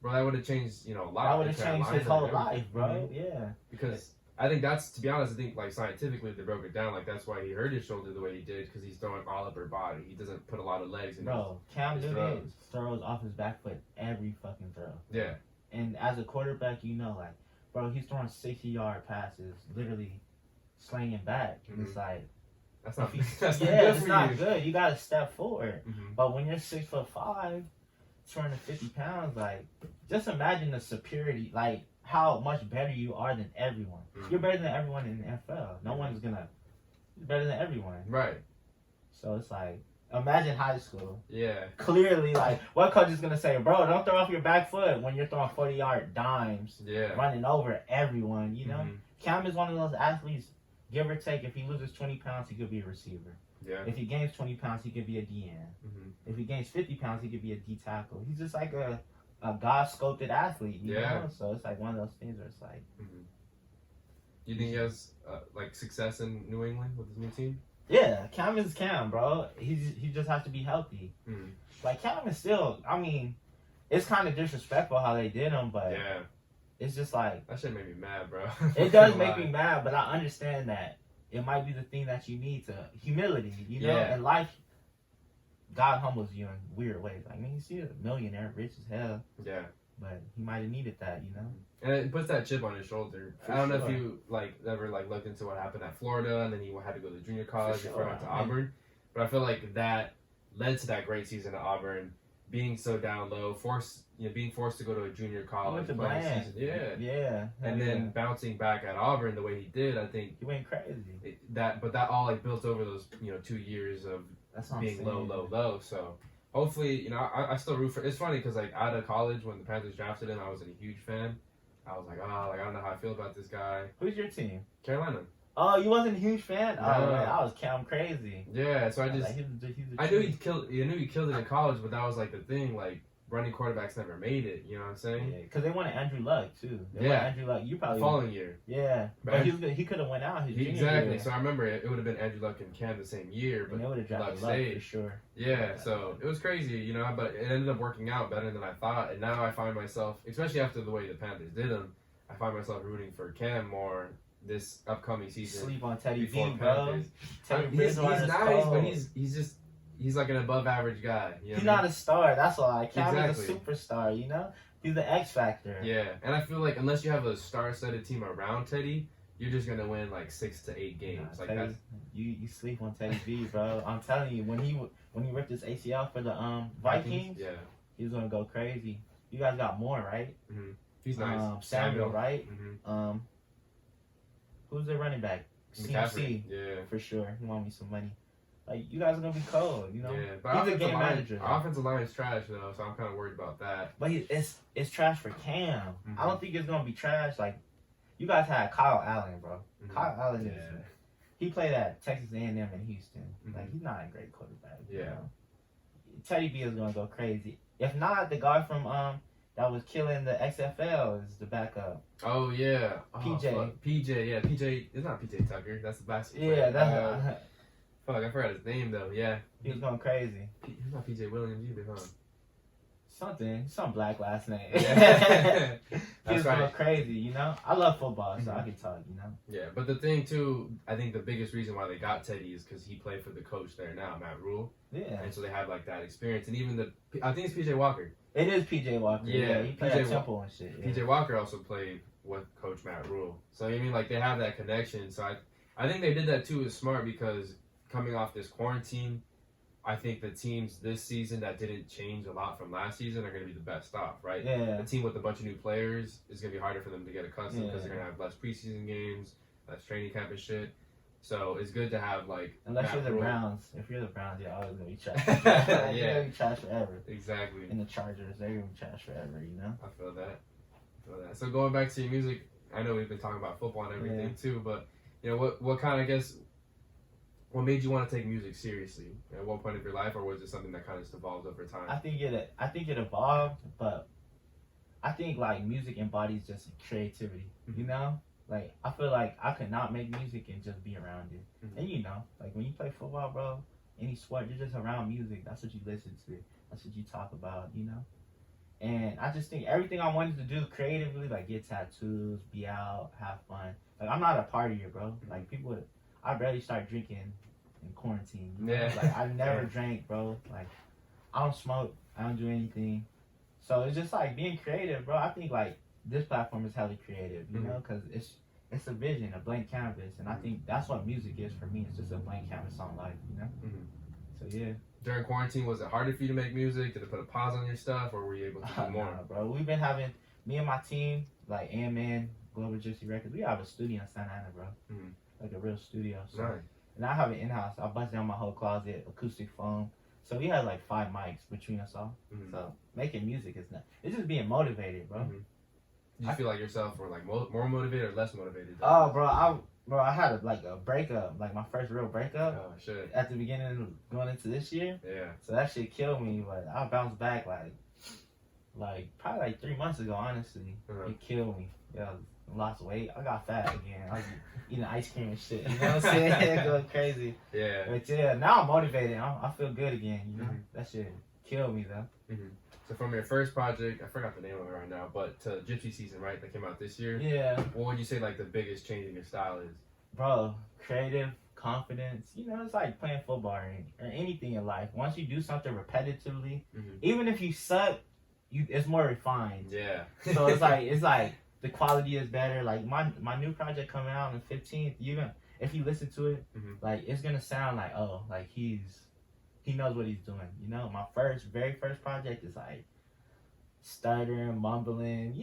bro, that would have changed, you know, a lot. That would have changed his whole life, bro. Yeah, because I think that's, to be honest, I think like scientifically they broke it down. Like that's why he hurt his shoulder the way he did because he's throwing all upper body. He doesn't put a lot of legs in. Bro, Cam Newton throws off his back foot every fucking throw. Yeah. And as a quarterback, you know, like, bro, he's throwing 60-yard passes, literally slinging back. It's like that's not good. You gotta step forward. But when you're 6'5", 250 pounds, like, just imagine the superiority, like, how much better you are than everyone. You're better than everyone in the NFL. No one's gonna be better than everyone. Right. So it's like, imagine high school. Yeah. Clearly, like, what coach is gonna say, bro, don't throw off your back foot when you're throwing 40-yard dimes, running over everyone, you know? Cam is one of those athletes, give or take, if he loses 20 pounds, he could be a receiver. Yeah. If he gains 20 pounds, he could be a DN. If he gains 50 pounds, he could be a D tackle. He's just like a God-sculpted athlete, you know? So it's like one of those things where it's like... You think he has, like, success in New England with his new team? Yeah, Cam is Cam, bro. He just has to be healthy. Like, Cam is still... I mean, it's kind of disrespectful how they did him, but... Yeah. It's just like... That shit made me mad, bro. It does make me mad, but I understand that it might be the thing that you need to... Humility, you know? In life... God humbles you in weird ways. Like, man, you see a millionaire, rich as hell. Yeah. But he might have needed that, you know? And it puts that chip on his shoulder. I don't know if you, like, ever, like, looked into what happened at Florida, and then he had to go to junior college before he went to Auburn. But I feel like that led to that great season at Auburn, being so down low, being forced to go to a junior college. Yeah. And then bouncing back at Auburn the way he did, I think... He went crazy. But that all, like, built over those, 2 years of being low. So hopefully, I still root for. It's funny because like out of college when the Panthers drafted him, I wasn't a huge fan. I was like, I don't know how I feel about this guy. Who's your team? Carolina. Oh, you wasn't a huge fan? No. Oh man, I was counting crazy. Yeah, so I just like, I knew he killed it in college, but that was like the thing. Like running quarterbacks never made it. You know what I'm saying? Yeah, because they wanted Andrew Luck too. They wanted Andrew Luck. You probably the following year. Yeah, but he could have went out his junior exactly. year. So I remember it would have been Andrew Luck and Cam the same year, but they would have drafted Luck stayed for sure. Yeah, so it was crazy, but it ended up working out better than I thought, and now I find myself, especially after the way the Panthers did him, I find myself rooting for Cam more this upcoming season. Sleep on Teddy before B, bro. Panthers. Teddy He's nice, cold. but he's like an above average guy. He's not a star. That's why Cam is a Exactly. superstar. He's the X factor. Yeah, and I feel like unless you have a star-studded team around Teddy, you're just gonna win like 6 to 8 games. Nah, like Teddy, that's you sleep on Teddy B, bro. I'm telling you, when he ripped his ACL for the Vikings, yeah, he was gonna go crazy. You guys got more, right? he's nice. Samuel, right? Mm-hmm. Who's the running back? McCaffrey. CMC, Yeah. for sure. He want me some money. Like, you guys are gonna be cold, Yeah, but he's a game manager. Offensive line is trash though, so I'm kind of worried about that. But it's trash for Cam. Mm-hmm. I don't think it's gonna be trash. Like, you guys had Kyle Allen, bro. Mm-hmm. Kyle Allen he played at Texas A&M in Houston. Mm-hmm. Like, he's not a great quarterback. Yeah. Teddy B is gonna go crazy. If not, the guy from that was killing the XFL is the backup. Oh yeah, PJ. PJ, yeah, PJ. It's not PJ Tucker. That's the basketball. Yeah, player. that's Fuck, I forgot his name though. Yeah, he was going crazy. He's not PJ Williams either, huh? Some black last name. Yeah. He That's was right. going crazy, I love football, so I can talk, Yeah, but the thing too, I think the biggest reason why they got Teddy is because he played for the coach there now, Matt Rule. Yeah. And so they have like that experience, and even I think it's PJ Walker. It is PJ Walker. Yeah, he played PJ at Temple and shit. Yeah. PJ Walker also played with Coach Matt Rule. So I mean, like they have that connection. So I think they did that too is smart because coming off this quarantine, I think the teams this season that didn't change a lot from last season are going to be the best off, right? Yeah. The team with a bunch of new players is going to be harder for them to get accustomed because Yeah. they're going to have less preseason games, less training camp and shit. So it's good to have like Unless Matt you're the Rule. Browns. If you're the Browns, you're always gonna be trash. Yeah. You're gonna be trash forever. Exactly. And the Chargers, they're gonna be trash forever. I feel that. So going back to your music, I know we've been talking about football and everything too, but what kind of what made you want to take music seriously? At what point of your life, or was it something that kind of just evolved over time? I think it evolved, but I think like music embodies just creativity. Like I feel like I could not make music and just be around it. Mm-hmm. And like when you play football, bro, any sport, you're just around music. That's what you listen to. That's what you talk about. And I just think everything I wanted to do creatively, like get tattoos, be out, have fun. Like I'm not a partier, bro. Like I barely start drinking in quarantine. Yeah. Like I never drank, bro. Like I don't smoke. I don't do anything. So it's just like being creative, bro. I think like this platform is highly creative, because it's a vision, a blank canvas, and I think that's what music is for me. It's just a blank canvas on life, So yeah. During quarantine, was it harder for you to make music? Did it put a pause on your stuff, or were you able to do more? Nah, bro. We've been having me and my team, like AMN, Global Gypsy Records. We have a studio in Santa Ana, bro. Like a real studio. So. Nice. And I have it in house. I bust down my whole closet, acoustic foam. So we had like 5 mics between us all. So making music is not. It's just being motivated, bro. Did you feel like yourself were like more motivated or less motivated? Oh, bro, I had a breakup, like my first real breakup. Oh shit. At the beginning of going into this year. Yeah. So that shit killed me, but I bounced back like probably like 3 months ago. Honestly, it killed me. Yeah, I lost weight. I got fat again. I was eating ice cream and shit. You know what I'm saying? Going crazy. Yeah. But yeah, now I'm motivated. I feel good again. That shit killed me though. So from your first project, I forgot the name of it right now, but to Gypsy Season, right? That came out this year. Yeah. What would you say like the biggest change in your style is? Bro, creative, confidence. It's like playing football or anything in life. Once you do something repetitively, even if you suck, it's more refined. Yeah. So it's like the quality is better. Like my new project coming out on the 15th. If you listen to it, like it's gonna sound like like he knows what he's doing. My very first project is like stuttering, mumbling,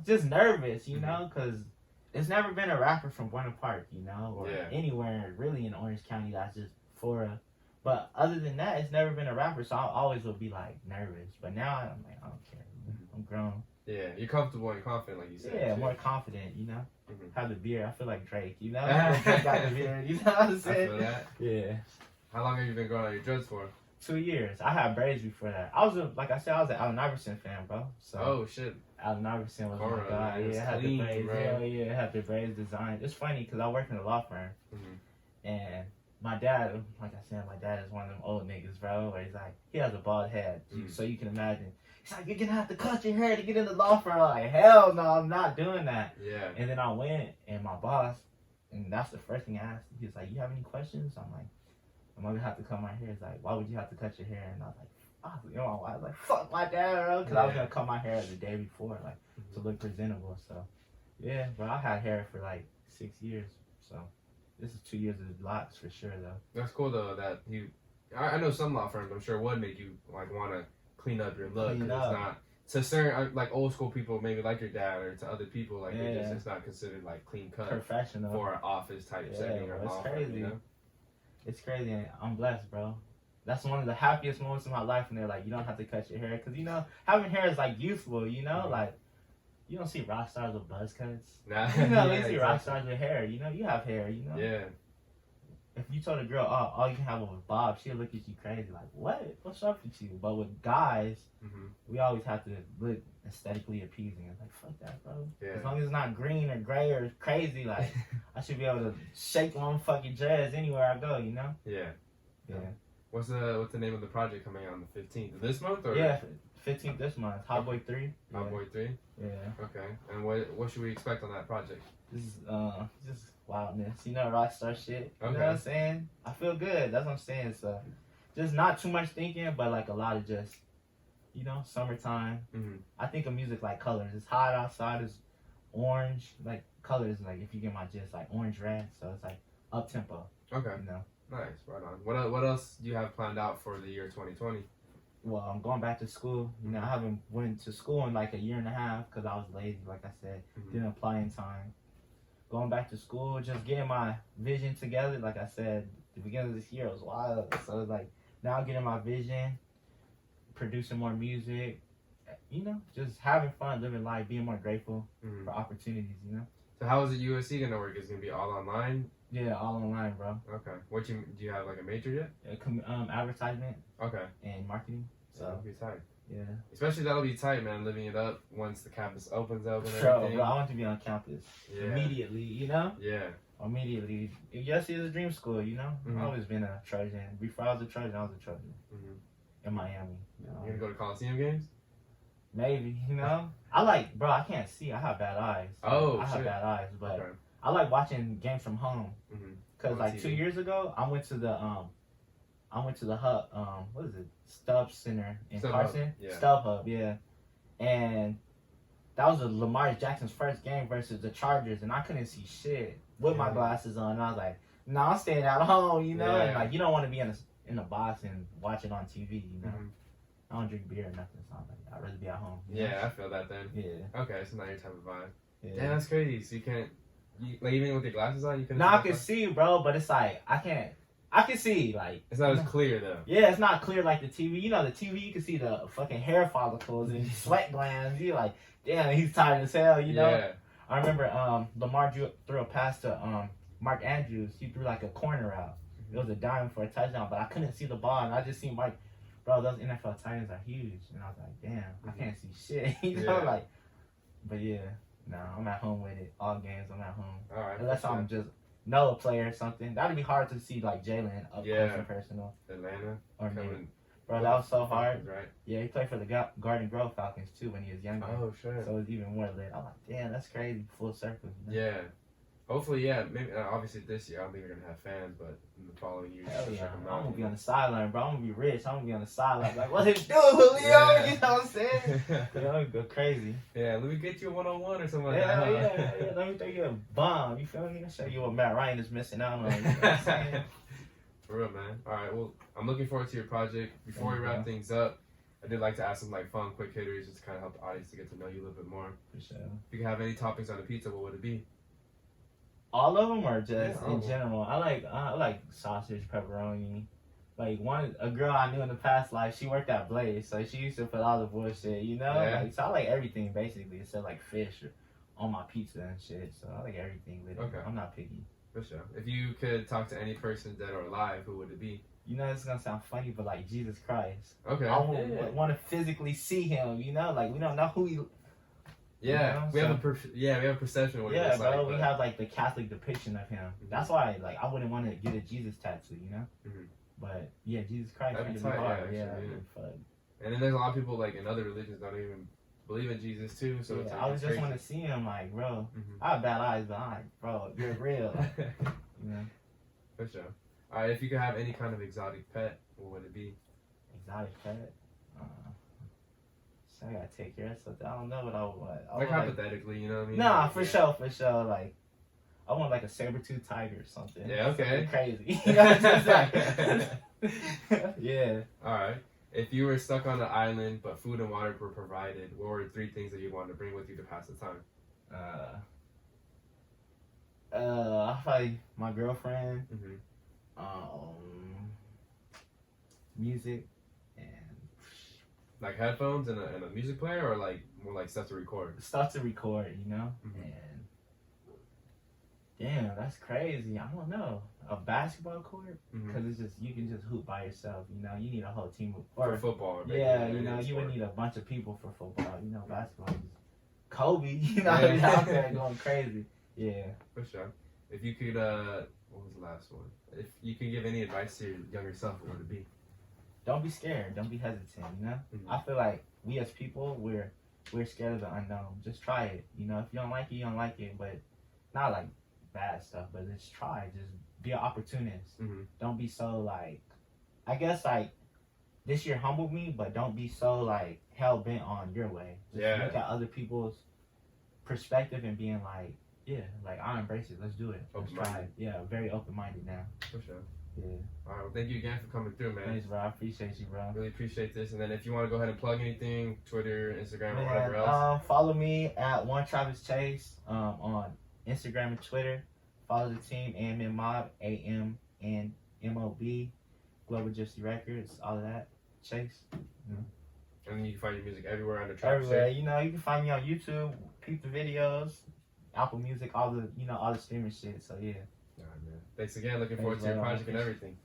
just nervous, because it's never been a rapper from Buena Park, or anywhere really in Orange County that's just for But other than that, it's never been a rapper, so I always would be like nervous. But now I'm like, I don't care. I'm grown. Yeah, you're comfortable and confident, like you said. Yeah, too. more confident, you know. Mhm. Have the beard. I feel like Drake, you know. Drake got the beard, you know what I'm I saying? feel that. Yeah. How long have you been growing out your dreads for? 2 years. I had braids before that. I was like I said, I was an Allen Iverson fan, bro. So Oh shit. Allen Iverson was Cornrows, my guy. man. Yeah, had Clean, the braids. bro. Hell yeah, had the braids designed. It's funny because I work in a law firm, Mhm. and my dad, like I said, my dad is one of them old niggas, bro. Where he's like, he has a bald head, so you can imagine. He's like, you're gonna have to cut your hair to get in the law firm. I'm like, hell no, I'm not doing that. Yeah. And then I went, and my boss, and that's the first thing I asked. He was like, you have any questions? I'm like, I'm gonna have to cut my hair. He's like, why would you have to cut your hair? And I was like, I was like, fuck my dad, bro, because I was gonna cut my hair the day before, like, to look presentable. So, yeah, but I had hair for like 6 years. So, this is 2 years of locks for sure, though. That's cool though that you. I know some law firms I'm sure would make you like want to clean up your look. 'Cause Clean it's up. not to certain like old school people, maybe like your dad, or to other people like they just Yeah. it's not considered like clean cut Professional. for an office type Yeah, setting or bro, it's law firm. crazy. You know? It's crazy, and I'm blessed, bro. That's one of the happiest moments of my life when they're like, you don't have to cut your hair. Because, you know, having hair is like youthful, you know? Mhm. Like, you don't see rock stars with buzz cuts. Nah, You know, yeah, you see rock exactly. stars with hair. You know, you have hair, you know? Yeah. If you told a girl, oh, all you can have was bob, she'll look at you crazy. Like, what? What's up with you? But with guys, Mm-hmm. we always have to look aesthetically appeasing. It's like, fuck that, bro. Yeah. As long as it's not green or gray or crazy, like, I should be able to shake one fucking dreads anywhere I go, you know? Yeah. Yeah. What's the name of the project coming out on the 15th? This month or? Yeah, 15th this month. Hot Boy 3. Yeah. Hot Boy 3? Yeah. Okay. And what should we expect on that project? This is just wildness. You know, rock star shit. You Okay. know what I'm saying? I feel good. That's what I'm saying. So just not too much thinking, but like a lot of just, you know, summertime. Mm-hmm. I think of music like colors. It's hot outside, it's orange. Like colors, like if you get my gist, like orange red. So it's like up tempo. Okay. You know. Nice. Right on. What else do you have planned out for the year 2020? Well, I'm going back to school. You know, I haven't went to school in like a year and a half because I was lazy, like I said. Mhm. Didn't apply in time. Going back to school, just getting my vision together. Like I said, the beginning of this year was wild. So it's like now getting my vision, producing more music, you know, just having fun, living life, being more grateful Mhm. for opportunities, you know. So how is the USC gonna work? Is it gonna be all online? Yeah, all online, bro. Okay. Do you have like a major yet? Advertisement Okay. and marketing. So that'll So be tight. yeah, Especially that'll be tight, man. Living it up once the campus opens up and bro, everything. I want to be on campus Yeah. immediately, you know. Yeah. Immediately. USC is a dream school, you know. Mhm. I've always been a Trojan. Before I was a Trojan, I was a Trojan Mm-hmm. in Miami. You know? You gonna go to Coliseum games? Maybe, you know. I like, bro. I can't see. I have bad eyes. Oh, I have shit. bad eyes, but Okay. I like watching games from home. Mm-hmm. Cause On like TV. 2 years ago, I went to the hub. What is it? Stubbs Center in StubHub, Carson. yeah. StubHub, yeah. And that was Lamar Jackson's first game versus the Chargers, and I couldn't see shit with my Yeah. glasses on. And I was like, "No, I'm staying at home," you know. And Yeah. like, you don't want to be in a box and watch it on TV, you know. Mhm. I don't drink beer or nothing, so I'm like, I'd rather be at home. you know? Yeah, I feel that then. Yeah. Okay, so not your type of vibe. Yeah. Damn, that's crazy. So you can't, like even with your glasses on, you couldn't. No, see I that can far? see, bro, but it's like I can see like It's not as clear though. yeah, it's not clear like the TV. You know, the TV you can see the fucking hair follicles and sweat glands. You're like, damn, he's tired as hell. You know. Yeah. I remember Lamar threw a pass to Mark Andrews. He threw like a corner out. It was a dime for a touchdown, but I couldn't see the ball, and I just seen Mark. Bro, those NFL tight ends are huge, and I was like, damn, I can't see shit. You know, Yeah. like, but yeah, nah, I'm at home with it. All games, I'm at home. All right. Unless I'm just know a player or something. That'd be hard to see like Jalen up Yeah. close and personal. Atlanta. Or maybe. Coming- Bro, that was so hard. Right. Yeah, he played for the Garden Grove Falcons too when he was younger. Oh shit. So it was even more lit. I'm like, damn, that's crazy. Full circle. You know? Yeah. Hopefully, yeah. Maybe obviously this year I don't think we're gonna have fans, but in the following years, Hell for yeah. sure I'm come out, gonna be you on know. the sideline, bro. I'm gonna be rich. I'm gonna be on the sideline. Like, what it do, Julio? Yeah. You know what I'm saying? You know, go crazy. Yeah, let me get you a one-on-one or something like Yeah, that. huh? yeah. Let me throw you a bomb. You feel me? I'll show you what Matt Ryan is missing out on. You know what I'm saying? For real, man. All right, well, I'm looking forward to your project. Before we Thank you, wrap bro. things up, I did like to ask some like fun, quick hitters, just to kind of help the audience to get to know you a little bit more. For sure. If you could have any toppings on a pizza, what would it be? All of them, or just Yeah, all in of 'em. general? I like sausage, pepperoni. like a girl I knew in the past life, she worked at Blaze, so she used to put all the bullshit, you know? Yeah. Like, so I like everything basically, except like fish or on my pizza and shit. So I like everything with it. Okay. I'm not picky. For sure. If you could talk to any person dead or alive, who would it be? You know, it's gonna sound funny, but like Jesus Christ. Okay. I want to physically see him. You know, like we don't know who he. Yeah, you know? we have a perception of what Yeah, it looks bro, like. we have like the Catholic depiction of him. That's why, like, I wouldn't want to get a Jesus tattoo, you know. Mhm. But yeah, Jesus Christ. That'd be would tight, hard. yeah, That'd actually, be fun. And then there's a lot of people like in other religions don't even believe in Jesus too. So it's Yeah, like, I it's just crazy. want to see him, like, bro. Mhm. I have bad eyes, but I'm like, bro, you're real. You know, For sure. All right, if you could have any kind of exotic pet, what would it be? exotic pet. So I gotta take care of something. I don't know what I would want. I Like would, hypothetically, you know what I mean? Nah, Like, for yeah. sure. Like, I want like a saber-tooth tiger or something. Yeah, okay. Something crazy. You know what I'm saying? Yeah. All right. If you were stuck on an island but food and water were provided, what were 3 things that you wanted to bring with you to pass the time? Probably my girlfriend, Mm-hmm. music, and Like headphones and a music player, or like more like stuff to record? stuff to record, you know? Mhm. And damn, that's crazy. I don't know. A basketball court? Mhm. Because it's just, you can just hoop by yourself, you know? You need a whole team of, For football. Or yeah, basically you know, any you would sport. need a bunch of people for football. You know, basketball is Kobe, you know, Yeah. he's out there going crazy. Yeah. For sure. If you could, what was the last one? If you could give any advice to your younger self, what would it be? Don't be scared. Don't be hesitant, you know? Mhm. I feel like we as people, we're scared of the unknown. Just try it. You know, if you don't like it, you don't like it. But not like bad stuff, but just try. Just be an opportunist. Mhm. Don't be so like, I guess like, this year humbled me, but don't be so like hell bent on your way. Just Yeah. look at other people's perspective and being like, yeah, like I embrace it. Let's do it. Let's try it. Yeah, very open minded now. For sure. Yeah. All right. Well, thank you again for coming through, man. Thanks, bro. I appreciate you, bro. Really appreciate this. And then if you want to go ahead and plug anything, Twitter, Instagram, or Man, whatever else. follow me at One Travis Chase on Instagram and Twitter. Follow the team AMN Mob, AMNMOB, Global Gypsy Records, all of that. Chase. And then you can find your music everywhere under Travis Everywhere. Chase. You know, you can find me on YouTube, peep the videos, Apple Music, all the streaming shit. So yeah. All right, man. Thanks again. Looking Thanks, forward to your bro. project and everything.